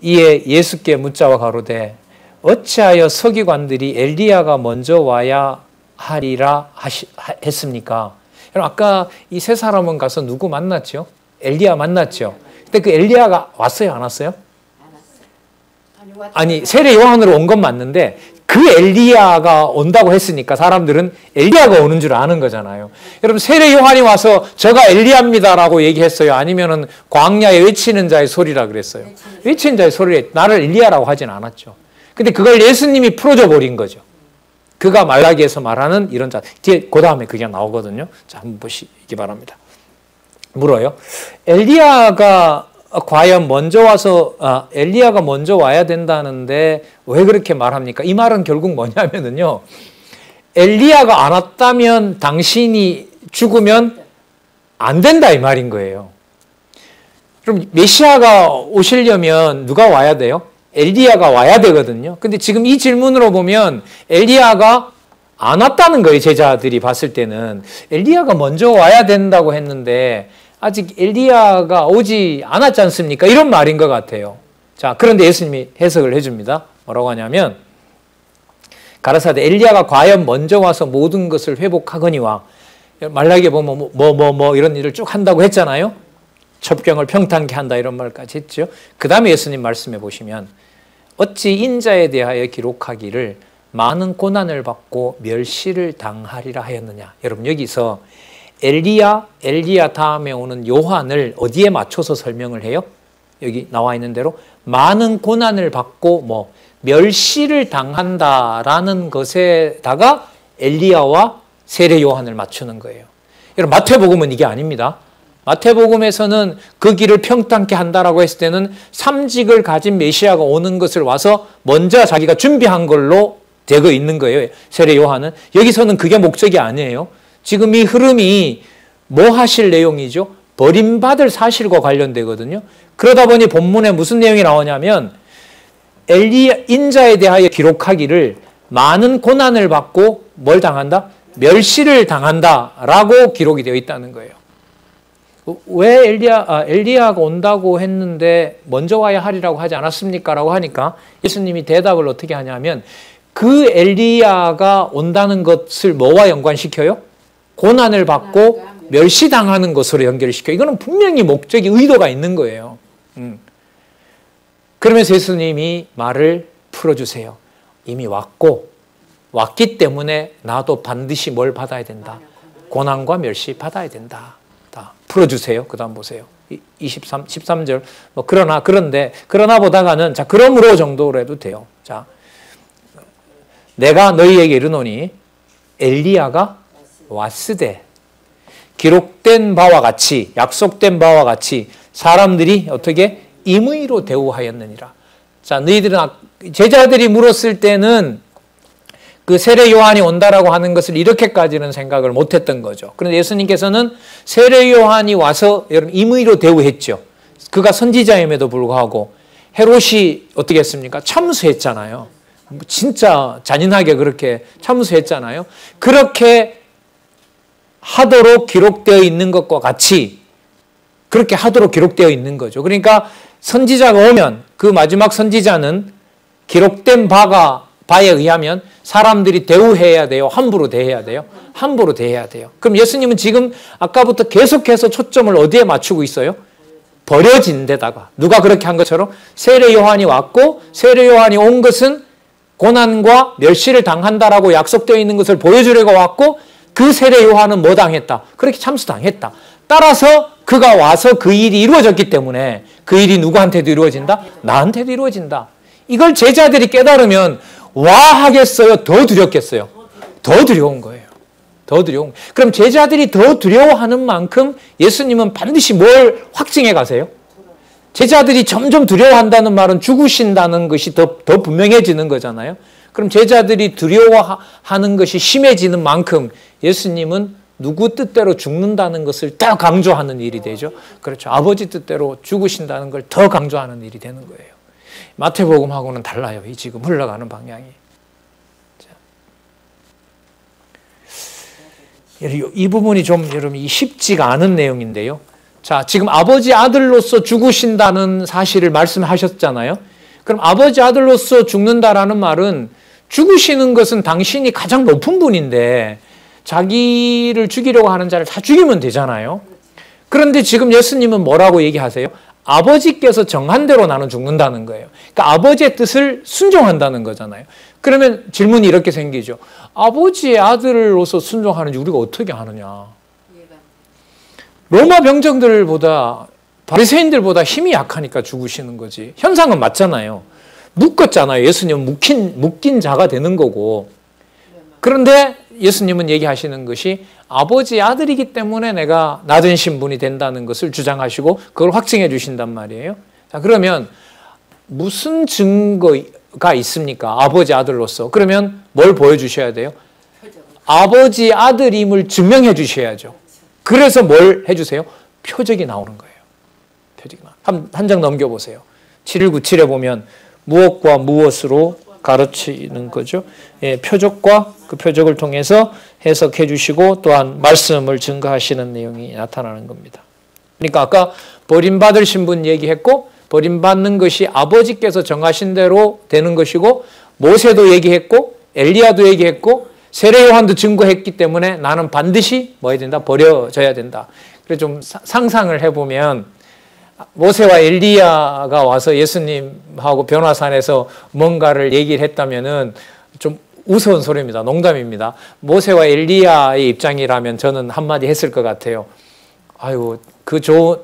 이에 예수께 묻자와 가로되 어찌하여 서기관들이 엘리야가 먼저 와야 하리라 했습니까? 여러분, 아까 이 세 사람은 가서 누구 만났죠? 엘리야 만났죠. 근데 그 엘리야가 왔어요, 안 왔어요? 아니, 세례 요한으로 온 건 맞는데 그 엘리야가 온다고 했으니까 사람들은 엘리야가 오는 줄 아는 거잖아요. 여러분, 세례 요한이 와서 저가 엘리야입니다라고 얘기했어요? 아니면은 광야에 외치는 자의 소리라 그랬어요? 외치는 자의 소리에 나를 엘리야라고 하진 않았죠. 근데 그걸 예수님이 풀어줘 버린 거죠. 그가 말라기에서 말하는 이런 자. 뒤에 그 다음에 그게 나오거든요. 자, 한번 보시기 바랍니다. 물어요. 엘리야가 과연 먼저 와서 엘리야가 먼저 와야 된다는데 왜 그렇게 말합니까? 이 말은 결국 뭐냐면은요, 엘리야가 안 왔다면 당신이 죽으면 안 된다 이 말인 거예요. 그럼 메시아가 오시려면 누가 와야 돼요? 엘리야가 와야 되거든요. 근데 지금 이 질문으로 보면 엘리야가 안 왔다는 거예요. 제자들이 봤을 때는 엘리야가 먼저 와야 된다고 했는데 아직 엘리야가 오지 않았지 않습니까? 이런 말인 것 같아요. 자, 그런데 예수님이 해석을 해줍니다. 뭐라고 하냐면 가라사대 엘리야가 과연 먼저 와서 모든 것을 회복하거니와, 말라기에 보면 뭐 이런 일을 쭉 한다고 했잖아요. 첩경을 평탄케 한다 이런 말까지 했죠. 그 다음에 예수님 말씀해 보시면 어찌 인자에 대하여 기록하기를 많은 고난을 받고 멸시를 당하리라 하였느냐. 여러분 여기서 엘리야 다음에 오는 요한을 어디에 맞춰서 설명을 해요? 여기 나와 있는 대로 많은 고난을 받고 멸시를 당한다라는 것에다가 엘리야와 세례 요한을 맞추는 거예요. 여러분 마태복음은 이게 아닙니다. 마태복음에서는 그 길을 평탄케 한다라고 했을 때는 삼직을 가진 메시아가 오는 것을 와서 먼저 자기가 준비한 걸로 되어 있는 거예요. 세례 요한은. 여기서는 그게 목적이 아니에요. 지금 이 흐름이 뭐 하실 내용이죠? 버림받을 사실과 관련되거든요. 그러다 보니 본문에 무슨 내용이 나오냐면 엘리야 인자에 대하여 기록하기를 많은 고난을 받고 뭘 당한다? 멸시를 당한다라고 기록이 되어 있다는 거예요. 왜 엘리야가 온다고 했는데 먼저 와야 하리라고 하지 않았습니까? 라고 하니까 예수님이 대답을 어떻게 하냐면 그 엘리야가 온다는 것을 뭐와 연관시켜요? 고난을 받고 멸시당하는 것으로 연결시켜요. 이거는 분명히 목적이 의도가 있는 거예요. 그러면서 예수님이 말을 풀어주세요. 이미 왔기 때문에 나도 반드시 뭘 받아야 된다? 고난과 멸시 받아야 된다. 다 풀어주세요. 그 다음 보세요. 13절. 그러나 보다가는, 자, 그러므로 정도로 해도 돼요. 자, 내가 너희에게 이르노니 엘리야가 왔으되 기록된 바와 같이, 약속된 바와 같이 사람들이 어떻게 임의로 대우하였느니라. 자, 너희들은 제자들이 물었을 때는 그 세례 요한이 온다라고 하는 것을 이렇게까지는 생각을 못했던 거죠. 그런데 예수님께서는 세례 요한이 와서 여러분 임의로 대우했죠. 그가 선지자임에도 불구하고 헤롯이 어떻게 했습니까? 참수했잖아요. 진짜 잔인하게 그렇게 참수했잖아요. 그렇게 하도록 기록되어 있는 것과 같이 그렇게 하도록 기록되어 있는 거죠. 그러니까 선지자가 오면 그 마지막 선지자는 기록된 바에 의하면 사람들이 대우해야 돼요? 함부로 대해야 돼요? 함부로 대해야 돼요. 그럼 예수님은 지금 아까부터 계속해서 초점을 어디에 맞추고 있어요? 버려진 데다가. 누가 그렇게 한 것처럼 세례 요한이 왔고 세례 요한이 온 것은 고난과 멸시를 당한다라고 약속되어 있는 것을 보여주려고 왔고 그 세례 요한은 뭐 당했다? 그렇게 참수당했다. 따라서 그가 와서 그 일이 이루어졌기 때문에 그 일이 누구한테도 이루어진다? 나한테도 이루어진다. 이걸 제자들이 깨달으면 와 하겠어요? 더 두렵겠어요? 더 두려운 거예요. 더 두려운. 그럼 제자들이 더 두려워하는 만큼 예수님은 반드시 뭘 확증해 가세요? 제자들이 점점 두려워한다는 말은 죽으신다는 것이 더 분명해지는 거잖아요. 그럼 제자들이 두려워하는 것이 심해지는 만큼 예수님은 누구 뜻대로 죽는다는 것을 더 강조하는 일이 되죠. 그렇죠. 아버지 뜻대로 죽으신다는 걸 더 강조하는 일이 되는 거예요. 마태복음하고는 달라요. 이 지금 흘러가는 방향이. 이 부분이 좀 여러분 쉽지가 않은 내용인데요. 자, 지금 아버지 아들로서 죽으신다는 사실을 말씀하셨잖아요. 그럼 아버지 아들로서 죽는다라는 말은 죽으시는 것은 당신이 가장 높은 분인데 자기를 죽이려고 하는 자를 다 죽이면 되잖아요. 그런데 지금 예수님은 뭐라고 얘기하세요? 아버지께서 정한 대로 나는 죽는다는 거예요. 그러니까 아버지의 뜻을 순종한다는 거잖아요. 그러면 질문이 이렇게 생기죠. 아버지의 아들로서 순종하는지 우리가 어떻게 아느냐. 로마 병정들보다 바리새인들보다 힘이 약하니까 죽으시는 거지. 현상은 맞잖아요. 묶었잖아요. 예수님은 묶인 자가 되는 거고. 그런데 예수님은 얘기하시는 것이 아버지의 아들이기 때문에 내가 낮은 신분이 된다는 것을 주장하시고 그걸 확증해 주신단 말이에요. 자, 그러면 무슨 증거가 있습니까? 아버지 아들로서. 그러면 뭘 보여주셔야 돼요? 아버지 아들임을 증명해 주셔야죠. 그래서 뭘 해주세요? 표적이 나오는 거예요. 표적이 한 장 넘겨보세요. 7:9-7에 보면 무엇과 무엇으로 가르치는 거죠. 예, 표적과 그 표적을 통해서 해석해 주시고 또한 말씀을 증거하시는 내용이 나타나는 겁니다. 그러니까 아까 버림받을 신분 얘기했고 버림받는 것이 아버지께서 정하신 대로 되는 것이고 모세도 얘기했고 엘리야도 얘기했고 세례 요한도 증거했기 때문에 나는 반드시 뭐 해야 된다? 버려져야 된다. 그래서 좀 상상을 해보면 모세와 엘리야가 와서 예수님하고 변화산에서 뭔가를 얘기를 했다면은 좀 우스운 소리입니다. 농담입니다. 모세와 엘리야의 입장이라면 저는 한마디 했을 것 같아요. 아유,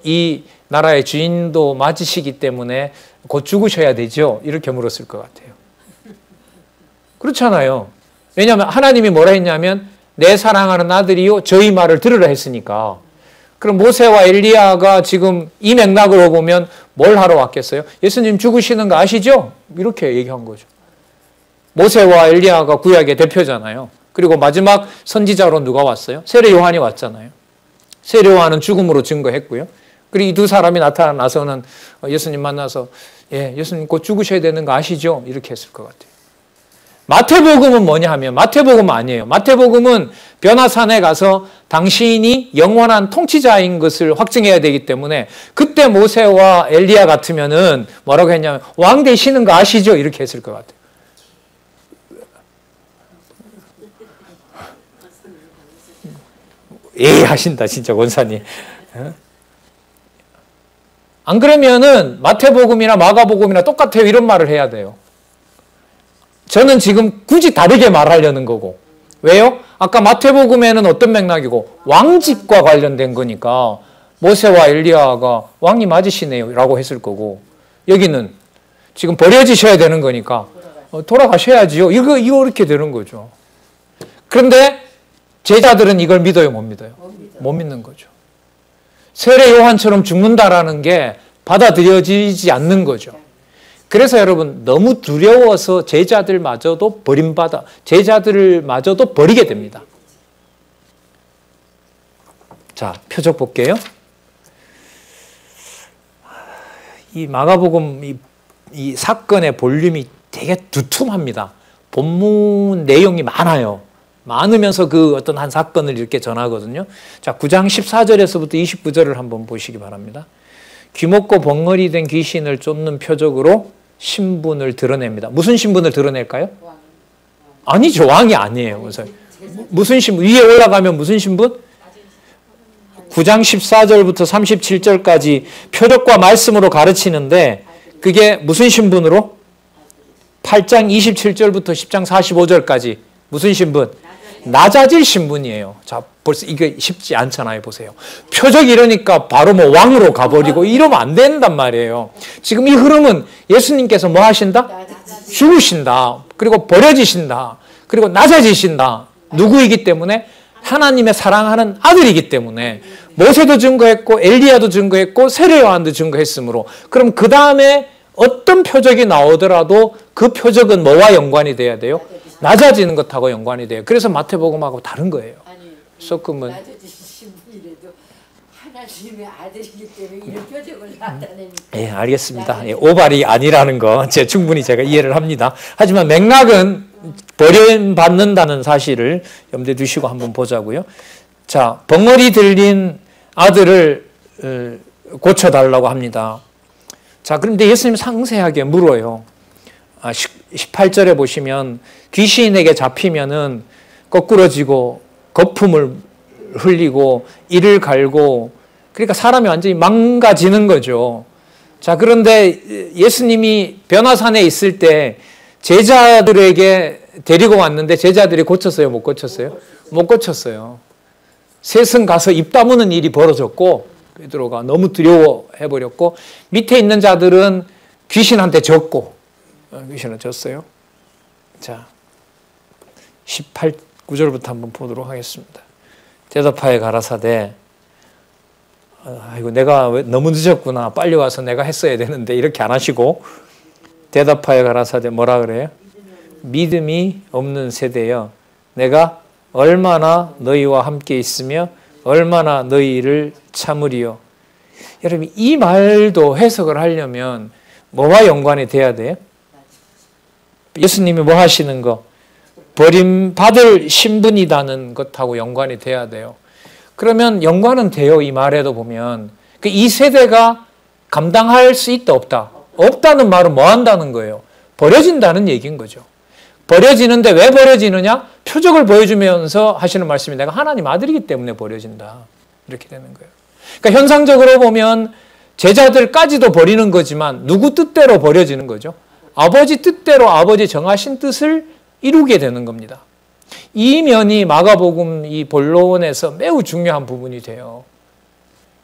이 나라의 주인도 맞으시기 때문에 곧 죽으셔야 되죠. 이렇게 물었을 것 같아요. 그렇잖아요. 왜냐하면 하나님이 뭐라 했냐면 내 사랑하는 아들이요 저희 말을 들으라 했으니까. 그럼 모세와 엘리야가 지금 이 맥락으로 보면 뭘 하러 왔겠어요? 예수님 죽으시는 거 아시죠? 이렇게 얘기한 거죠. 모세와 엘리야가 구약의 대표잖아요. 그리고 마지막 선지자로 누가 왔어요? 세례 요한이 왔잖아요. 세례 요한은 죽음으로 증거했고요. 그리고 이 두 사람이 나타나서는 예수님 만나서 예수님 곧 죽으셔야 되는 거 아시죠? 이렇게 했을 것 같아요. 마태복음은 뭐냐 하면 마태복음은 아니에요. 마태복음은 변화산에 가서 당신이 영원한 통치자인 것을 확증해야 되기 때문에 그때 모세와 엘리야 같으면은 뭐라고 했냐면 왕 되시는 거 아시죠? 이렇게 했을 것 같아요. 하신다 진짜 권사님. 안 그러면은 마태복음이나 마가복음이나 똑같아요 이런 말을 해야 돼요. 저는 지금 굳이 다르게 말하려는 거고. 왜요? 아까 마태복음에는 어떤 맥락이고 왕집과 관련된 거니까 모세와 엘리야가 왕이 맞으시네요 라고 했을 거고, 여기는 지금 버려지셔야 되는 거니까 돌아가셔야지요. 이거 이렇게 되는 거죠. 그런데 제자들은 이걸 믿어요, 못 믿어요? 못 믿는 거죠. 세례 요한처럼 죽는다라는 게 받아들여지지 않는 거죠. 그래서 여러분 너무 두려워서 제자들마저도 제자들마저도 버리게 됩니다. 자, 표적 볼게요. 이 마가복음 이 사건의 볼륨이 되게 두툼합니다. 본문 내용이 많아요. 많으면서 그 어떤 한 사건을 이렇게 전하거든요. 자, 9장 14절에서부터 29절을 한번 보시기 바랍니다. 귀먹고 벙어리 된 귀신을 쫓는 표적으로 신분을 드러냅니다. 무슨 신분을 드러낼까요? 아니죠. 왕이 아니에요. 무슨 신분? 위에 올라가면 무슨 신분? 9장 14절부터 37절까지 표적과 말씀으로 가르치는데 그게 무슨 신분으로? 8장 27절부터 10장 45절까지 무슨 신분? 낮아질 신분이에요. 자, 벌써 이게 쉽지 않잖아요. 보세요. 표적 이러니까 바로 뭐 왕으로 가버리고 이러면 안 된단 말이에요. 지금 이 흐름은 예수님께서 뭐 하신다? 죽으신다. 그리고 버려지신다. 그리고 낮아지신다. 누구이기 때문에? 하나님의 사랑하는 아들이기 때문에. 모세도 증거했고 엘리야도 증거했고 세례 요한도 증거했으므로. 그럼 그 다음에 어떤 표적이 나오더라도 그 표적은 뭐와 연관이 돼야 돼요? 낮아지는 것하고 연관이 돼요. 그래서 마태복음하고 다른 거예요. 섞으면
낮아지신 분이라도 하나님의 아들이기 때문에 이런 표적을 나타내니까.
예, 알겠습니다. 오발이 아니라는 거 충분히 제가 이해를 합니다. 하지만 맥락은 버림받는다는 사실을 염두에 두시고 한번 보자고요. 자, 벙어리 들린 아들을 고쳐달라고 합니다. 자, 그런데 예수님 상세하게 물어요. 18절에 보시면 귀신에게 잡히면은 거꾸러지고 거품을 흘리고 이를 갈고 그러니까 사람이 완전히 망가지는 거죠. 자, 그런데 예수님이 변화산에 있을 때 제자들에게 데리고 왔는데 제자들이 고쳤어요? 못 고쳤어요? 못 고쳤어요. 셋은 가서 입 다무는 일이 벌어졌고 베드로가 너무 두려워해버렸고 밑에 있는 자들은 귀신한테 졌고 귀신은 졌어요. 자, 18구절부터 한번 보도록 하겠습니다. 대답하여 가라사대 아이고 내가 너무 늦었구나 빨리 와서 내가 했어야 되는데 이렇게 안 하시고 대답하여 가라사대 뭐라 그래요? 믿음이 없는 세대여 내가 얼마나 너희와 함께 있으며 얼마나 너희를 참으리요. 여러분 이 말도 해석을 하려면 뭐와 연관이 돼야 돼요? 예수님이 뭐 하시는 거? 버림받을 신분이라는 것하고 연관이 돼야 돼요. 그러면 연관은 돼요. 이 말에도 보면. 이 세대가 감당할 수 있다 없다? 없다는 말은 뭐 한다는 거예요? 버려진다는 얘기인 거죠. 버려지는데 왜 버려지느냐? 표적을 보여주면서 하시는 말씀이 내가 하나님 아들이기 때문에 버려진다. 이렇게 되는 거예요. 그러니까 현상적으로 보면 제자들까지도 버리는 거지만 누구 뜻대로 버려지는 거죠? 아버지 뜻대로 아버지 정하신 뜻을 이루게 되는 겁니다. 이 면이 마가복음 이 본론에서 매우 중요한 부분이 돼요.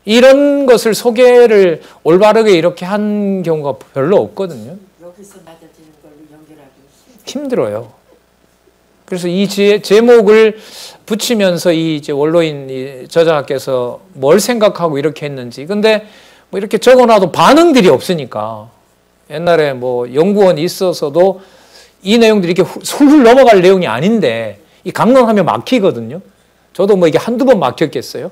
이런 것을 소개를 올바르게 이렇게 한 경우가 별로 없거든요.
여기서 맞아지는 걸로 연결하기
힘들어요. 그래서 이 제목을 붙이면서 이 이제 원로인 이 저자께서 뭘 생각하고 이렇게 했는지. 근데 뭐 이렇게 적어놔도 반응들이 없으니까 옛날에 뭐 연구원이 있어서도 이 내용들이 이렇게 훌훌 넘어갈 내용이 아닌데 이 강론하면 막히거든요. 저도 뭐 이게 한두 번 막혔겠어요.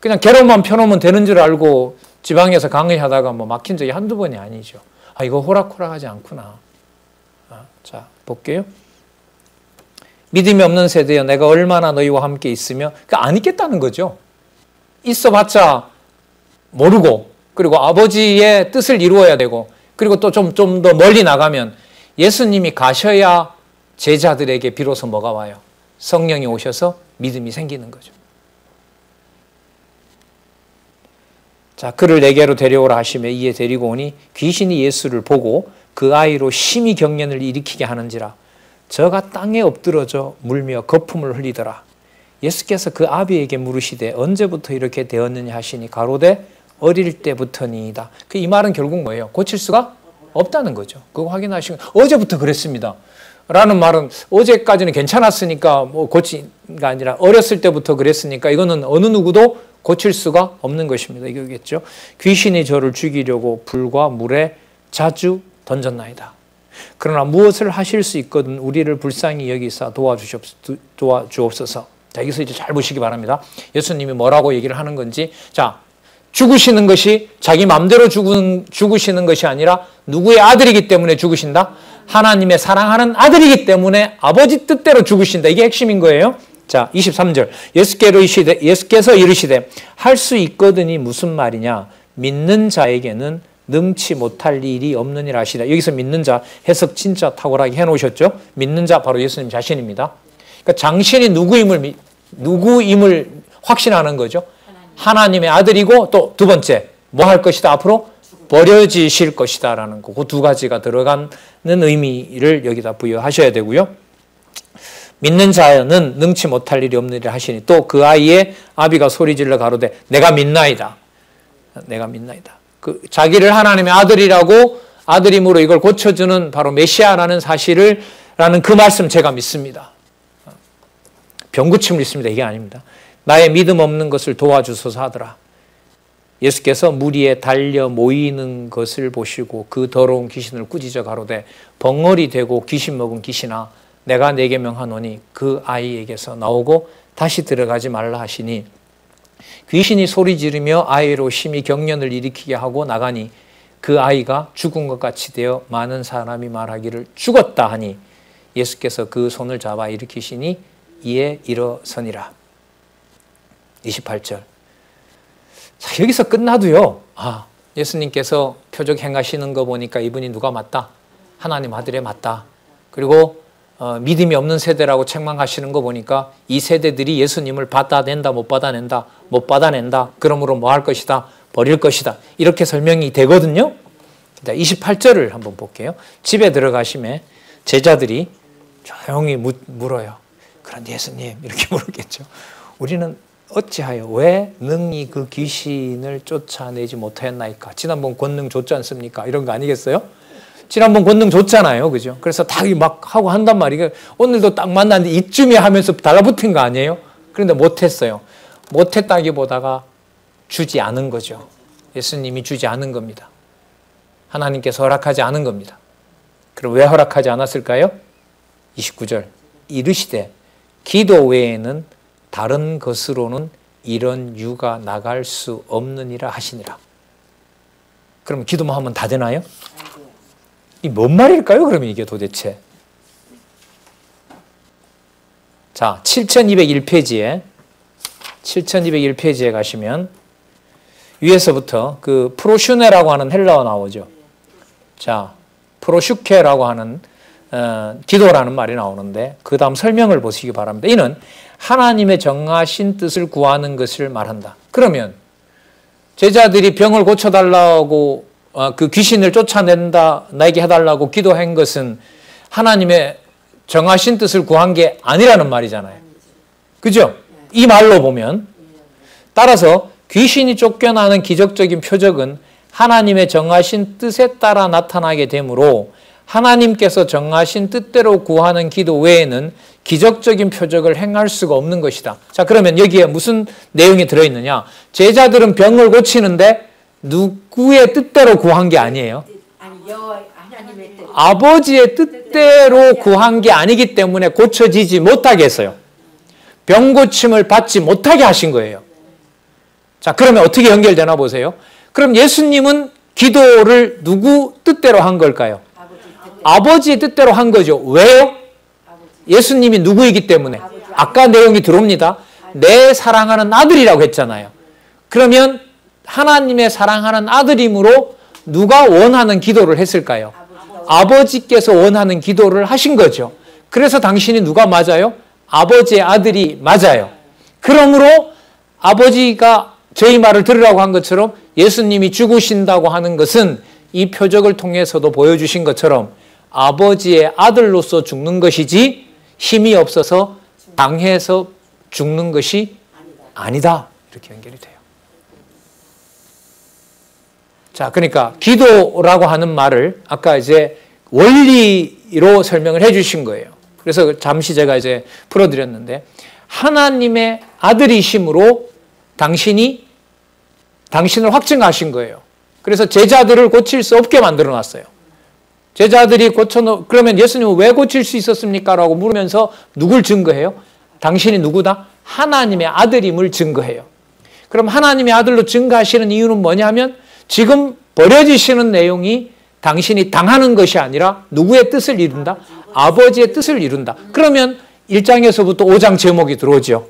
그냥 개론만 펴놓으면 되는 줄 알고 지방에서 강의하다가 뭐 막힌 적이 한두 번이 아니죠. 아, 이거 호락호락하지 않구나. 자, 볼게요. 믿음이 없는 세대여 내가 얼마나 너희와 함께 있으며 그러니까 안 있겠다는 거죠. 있어봤자 모르고 그리고 아버지의 뜻을 이루어야 되고 그리고 또 좀 더 멀리 나가면 예수님이 가셔야 제자들에게 비로소 뭐가 와요? 성령이 오셔서 믿음이 생기는 거죠. 자, 그를 내게로 데려오라 하시며 이에 데리고 오니 귀신이 예수를 보고 그 아이로 심히 경련을 일으키게 하는지라 저가 땅에 엎드러져 물며 거품을 흘리더라. 예수께서 그 아비에게 물으시되 언제부터 이렇게 되었느냐 하시니 가로되 어릴 때부터니이다. 이 말은 결국 뭐예요? 고칠 수가 없다는 거죠. 그거 확인하시면 어제부터 그랬습니다. 라는 말은 어제까지는 괜찮았으니까 뭐 고치가 아니라 어렸을 때부터 그랬으니까 이거는 어느 누구도 고칠 수가 없는 것입니다. 이거겠죠. 귀신이 저를 죽이려고 불과 물에 자주 던졌나이다. 그러나 무엇을 하실 수 있거든 우리를 불쌍히 여기사 도와주옵소서. 자, 여기서 이제 잘 보시기 바랍니다. 예수님이 뭐라고 얘기를 하는 건지. 자, 죽으시는 것이 자기 마음대로 죽으시는 것이 아니라 누구의 아들이기 때문에 죽으신다? 하나님의 사랑하는 아들이기 때문에 아버지 뜻대로 죽으신다. 이게 핵심인 거예요. 자, 23절. 예수께서 이르시되 할 수 있거든이 무슨 말이냐? 믿는 자에게는 능치 못할 일이 없느니라 하시다. 여기서 믿는 자 해석 진짜 탁월하게 해놓으셨죠? 믿는 자 바로 예수님 자신입니다. 그러니까 당신이 누구임을 확신하는 거죠. 하나님의 아들이고 또 두 번째 뭐 할 것이다? 앞으로 버려지실 것이다 라는 거. 그 두 가지가 들어가는 의미를 여기다 부여하셔야 되고요. 믿는 자는 능치 못할 일이 없느니라 하시니 또 그 아이의 아비가 소리질러 가로되 내가 믿나이다. 내가 믿나이다. 그 자기를 하나님의 아들이라고 아들임으로 이걸 고쳐주는 바로 메시아라는 사실을 라는 그 말씀 제가 믿습니다. 병고침을 믿습니다. 이게 아닙니다. 나의 믿음 없는 것을 도와주소서 하더라. 예수께서 물 위에 달려 모이는 것을 보시고 그 더러운 귀신을 꾸짖어 가로되 벙어리 되고 귀신 먹은 귀신아 내가 네게 명하노니 그 아이에게서 나오고 다시 들어가지 말라 하시니 귀신이 소리 지르며 아이로 심히 경련을 일으키게 하고 나가니 그 아이가 죽은 것 같이 되어 많은 사람이 말하기를 죽었다 하니 예수께서 그 손을 잡아 일으키시니 이에 일어서니라. 28절. 자, 여기서 끝나도요. 아, 예수님께서 표적 행하시는 거 보니까 이분이 누가 맞다? 하나님 아들에 맞다. 그리고 믿음이 없는 세대라고 책망하시는 거 보니까 이 세대들이 예수님을 받아낸다, 못 받아낸다, 못 받아낸다. 그러므로 뭐 할 것이다? 버릴 것이다. 이렇게 설명이 되거든요. 28절을 한번 볼게요. 집에 들어가심에 제자들이 조용히 물어요. 그런데 예수님 이렇게 물었겠죠. 우리는 어찌하여 왜 능히 그 귀신을 쫓아내지 못하였나이까? 지난번 권능 줬지 않습니까? 이런 거 아니겠어요? 지난번 권능 줬잖아요. 그죠? 그래서 다 막 하고 한단 말이에요. 오늘도 딱 만났는데 이쯤이 하면서 달라붙은 거 아니에요? 그런데 못했어요. 못했다기보다가 주지 않은 거죠. 예수님이 주지 않은 겁니다. 하나님께서 허락하지 않은 겁니다. 그럼 왜 허락하지 않았을까요? 29절. 이르시되 기도 외에는 다른 것으로는 이런 유가 나갈 수 없느니라 하시니라. 그럼 기도만 하면 다 되나요? 이 뭔 말일까요? 그러면 이게 도대체. 자, 7201페이지에 가시면 위에서부터 그 프로슈네라고 하는 헬라어 나오죠. 자, 프로슈케라고 하는 기도라는 말이 나오는데 그 다음 설명을 보시기 바랍니다. 이는 하나님의 정하신 뜻을 구하는 것을 말한다. 그러면 제자들이 병을 고쳐달라고 그 귀신을 쫓아낸다, 나에게 해달라고 기도한 것은 하나님의 정하신 뜻을 구한 게 아니라는 말이잖아요. 그죠? 이 말로 보면. 따라서 귀신이 쫓겨나는 기적적인 표적은 하나님의 정하신 뜻에 따라 나타나게 되므로 하나님께서 정하신 뜻대로 구하는 기도 외에는 기적적인 표적을 행할 수가 없는 것이다. 자, 그러면 여기에 무슨 내용이 들어있느냐? 제자들은 병을 고치는데 누구의 뜻대로 구한 게 아니에요.
하나님의 뜻.
아버지의 뜻대로 구한 게 아니기 때문에 고쳐지지 못하게 했어요. 병 고침을 받지 못하게 하신 거예요. 자, 그러면 어떻게 연결되나 보세요. 그럼 예수님은 기도를 누구 뜻대로 한 걸까요? 아버지의 뜻대로 한 거죠. 왜요? 예수님이 누구이기 때문에. 아까 내용이 들어옵니다. 내 사랑하는 아들이라고 했잖아요. 그러면 하나님의 사랑하는 아들이므로 누가 원하는 기도를 했을까요? 아버지께서 원하는 기도를 하신 거죠. 그래서 당신이 누가 맞아요? 아버지의 아들이 맞아요. 그러므로 아버지가 저희 말을 들으라고 한 것처럼 예수님이 죽으신다고 하는 것은 이 표적을 통해서도 보여주신 것처럼 아버지의 아들로서 죽는 것이지 힘이 없어서 당해서 죽는 것이 아니다. 이렇게 연결이 돼요. 자, 그러니까 기도라고 하는 말을 아까 이제 원리로 설명을 해 주신 거예요. 그래서 잠시 제가 이제 풀어드렸는데 하나님의 아들이심으로 당신을 확증하신 거예요. 그래서 제자들을 고칠 수 없게 만들어 놨어요. 제자들이 그러면 예수님은 왜 고칠 수 있었습니까? 라고 물으면서 누굴 증거해요? 당신이 누구다? 하나님의 아들임을 증거해요. 그럼 하나님의 아들로 증거하시는 이유는 뭐냐면 지금 버려지시는 내용이 당신이 당하는 것이 아니라 누구의 뜻을 이룬다? 아버지의 뜻을 이룬다. 그러면 1장에서부터 5장 제목이 들어오죠.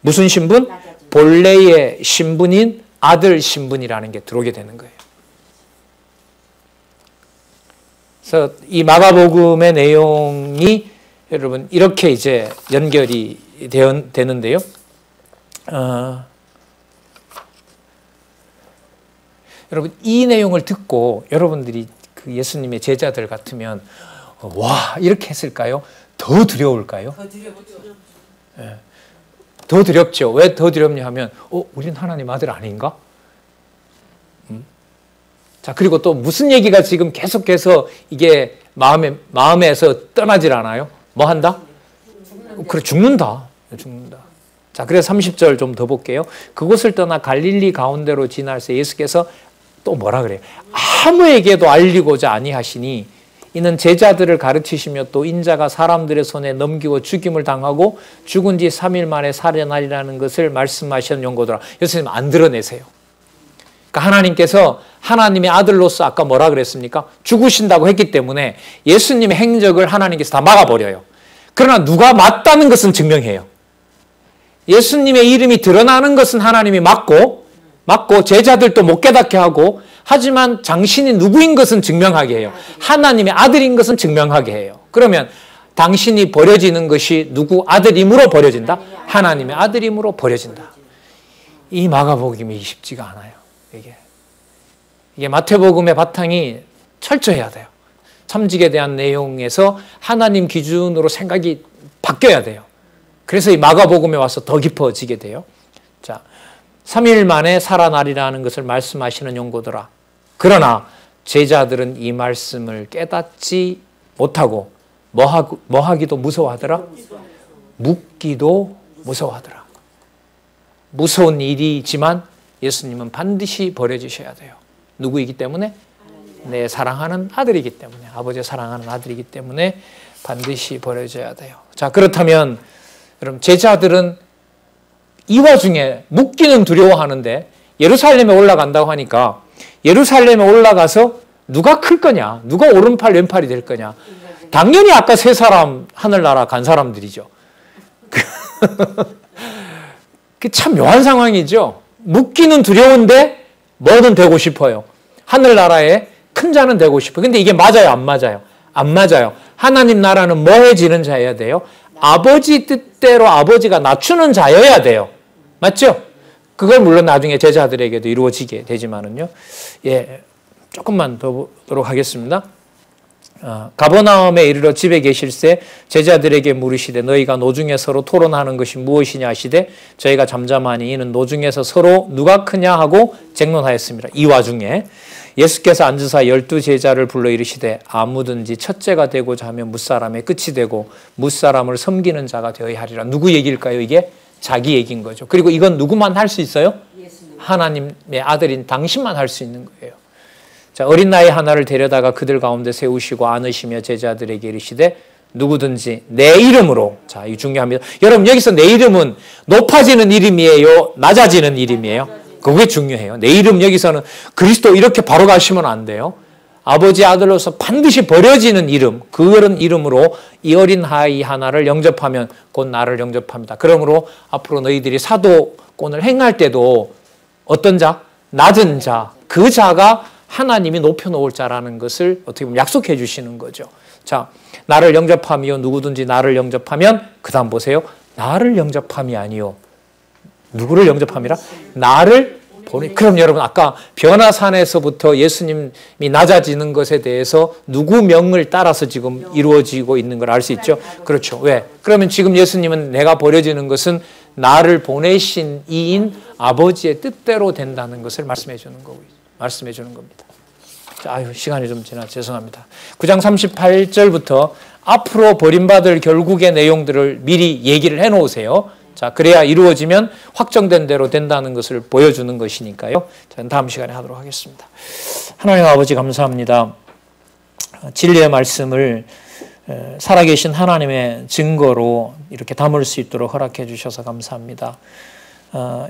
무슨 신분? 본래의 신분인 아들 신분이라는 게 들어오게 되는 거예요. 그래서 이 마가복음의 내용이 여러분 이렇게 이제 연결이 되는데요. 여러분 이 내용을 듣고 여러분들이 그 예수님의 제자들 같으면 와 이렇게 했을까요? 더 두려울까요?
더 두렵죠.
네. 더 두렵죠. 왜 더 두렵냐 하면 우린 하나님 아들 아닌가? 자, 그리고 또 무슨 얘기가 지금 계속해서 이게 마음에서 떠나질 않아요? 뭐 한다? 그래, 죽는다. 자, 그래서 30절 좀 더 볼게요. 그곳을 떠나 갈릴리 가운데로 지날새 예수께서 또 뭐라 그래요? 아무에게도 알리고자 아니하시니 이는 제자들을 가르치시며 또 인자가 사람들의 손에 넘기고 죽임을 당하고 죽은 뒤 3일 만에 살아나리라는 것을 말씀하시는 용고더라. 예수님 안 드러내세요. 그러니까 하나님께서 하나님의 아들로서 아까 뭐라 그랬습니까? 죽으신다고 했기 때문에 예수님의 행적을 하나님께서 다 막아버려요. 그러나 누가 맞다는 것은 증명해요. 예수님의 이름이 드러나는 것은 하나님이 막고 제자들도 못 깨닫게 하고 하지만 당신이 누구인 것은 증명하게 해요. 하나님의 아들인 것은 증명하게 해요. 그러면 당신이 버려지는 것이 누구 아들임으로 버려진다? 하나님의 아들임으로 버려진다. 이 마가복음이 쉽지가 않아요. 이게 마태복음의 바탕이 철저해야 돼요. 참직에 대한 내용에서 하나님 기준으로 생각이 바뀌어야 돼요. 그래서 이 마가복음에 와서 더 깊어지게 돼요. 자, 3일 만에 살아나리라는 것을 말씀하시는 용고더라. 그러나 제자들은 이 말씀을 깨닫지 못하고 뭐 하기도 무서워하더라? 묻기도 무서워하더라. 무서운 일이지만 예수님은 반드시 버려지셔야 돼요. 누구이기 때문에? 내 사랑하는 아들이기 때문에, 아버지의 사랑하는 아들이기 때문에 반드시 버려져야 돼요. 자, 그렇다면 여러분 제자들은 이 와중에 묻기는 두려워하는데 예루살렘에 올라간다고 하니까 예루살렘에 올라가서 누가 클 거냐? 누가 오른팔 왼팔이 될 거냐? 당연히 아까 세 사람 하늘나라 간 사람들이죠. 그 참 묘한 상황이죠. 묻기는 두려운데 뭐는 되고 싶어요. 하늘나라에 큰 자는 되고 싶어요. 근데 이게 맞아요? 안 맞아요? 안 맞아요. 하나님 나라는 뭐 해지는 자여야 돼요? 아버지 뜻대로 아버지가 낮추는 자여야 돼요. 맞죠? 그걸 물론 나중에 제자들에게도 이루어지게 되지만은요. 예, 조금만 더 보도록 하겠습니다. 가버나움에 이르러 집에 계실새 제자들에게 물으시되 너희가 노중에 서로 토론하는 것이 무엇이냐 하시되 저희가 잠잠하니 이는 노중에서 서로 누가 크냐 하고 쟁론하였습니다. 이 와중에 예수께서 앉으사 12제자를 불러 이르시되 아무든지 첫째가 되고자 하면 뭇사람의 끝이 되고 뭇사람을 섬기는 자가 되어야 하리라. 누구 얘기일까요? 이게 자기 얘기인 거죠. 그리고 이건 누구만 할 수 있어요? 하나님의 아들인 당신만 할 수 있는 거예요. 자, 어린 나이 하나를 데려다가 그들 가운데 세우시고 안으시며 제자들에게 이르시되 누구든지 내 이름으로, 자, 이거 중요합니다. 여러분, 여기서 내 이름은 높아지는 이름이에요? 낮아지는 이름이에요? 그게 중요해요. 내 이름, 여기서는 그리스도 이렇게 바로 가시면 안 돼요. 아버지 아들로서 반드시 버려지는 이름, 그런 이름으로 이 어린 아이 하나를 영접하면 곧 나를 영접합니다. 그러므로 앞으로 너희들이 사도권을 행할 때도 어떤 자? 낮은 자, 그 자가 하나님이 높여놓을 자라는 것을 어떻게 보면 약속해 주시는 거죠. 자, 나를 영접하며 누구든지 나를 영접하면 그 다음 보세요. 나를 영접함이 아니요. 누구를 영접함이라? 나를 보내. 그럼 여러분 아까 변화산에서부터 예수님이 낮아지는 것에 대해서 누구 명을 따라서 지금 이루어지고 있는 걸 알 수 있죠? 그렇죠. 왜? 그러면 지금 예수님은 내가 버려지는 것은 나를 보내신 이인 아버지의 뜻대로 된다는 것을 말씀해 주는 거고요. 말씀해 주는 겁니다. 자, 아유, 시간이 좀 지나 죄송합니다. 9장 38절부터 앞으로 버림받을 결국의 내용들을 미리 얘기를 해 놓으세요. 자, 그래야 이루어지면 확정된 대로 된다는 것을 보여주는 것이니까요. 자, 다음 시간에 하도록 하겠습니다. 하나님 아버지 감사합니다. 진리의 말씀을 살아계신 하나님의 증거로 이렇게 담을 수 있도록 허락해 주셔서 감사합니다.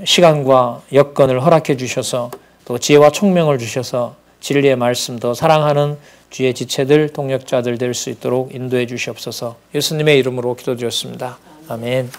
시간과 여건을 허락해 주셔서 또 지혜와 총명을 주셔서 진리의 말씀 더 사랑하는 주의 지체들, 동역자들 될 수 있도록 인도해 주시옵소서. 예수님의 이름으로 기도드렸습니다. 아멘.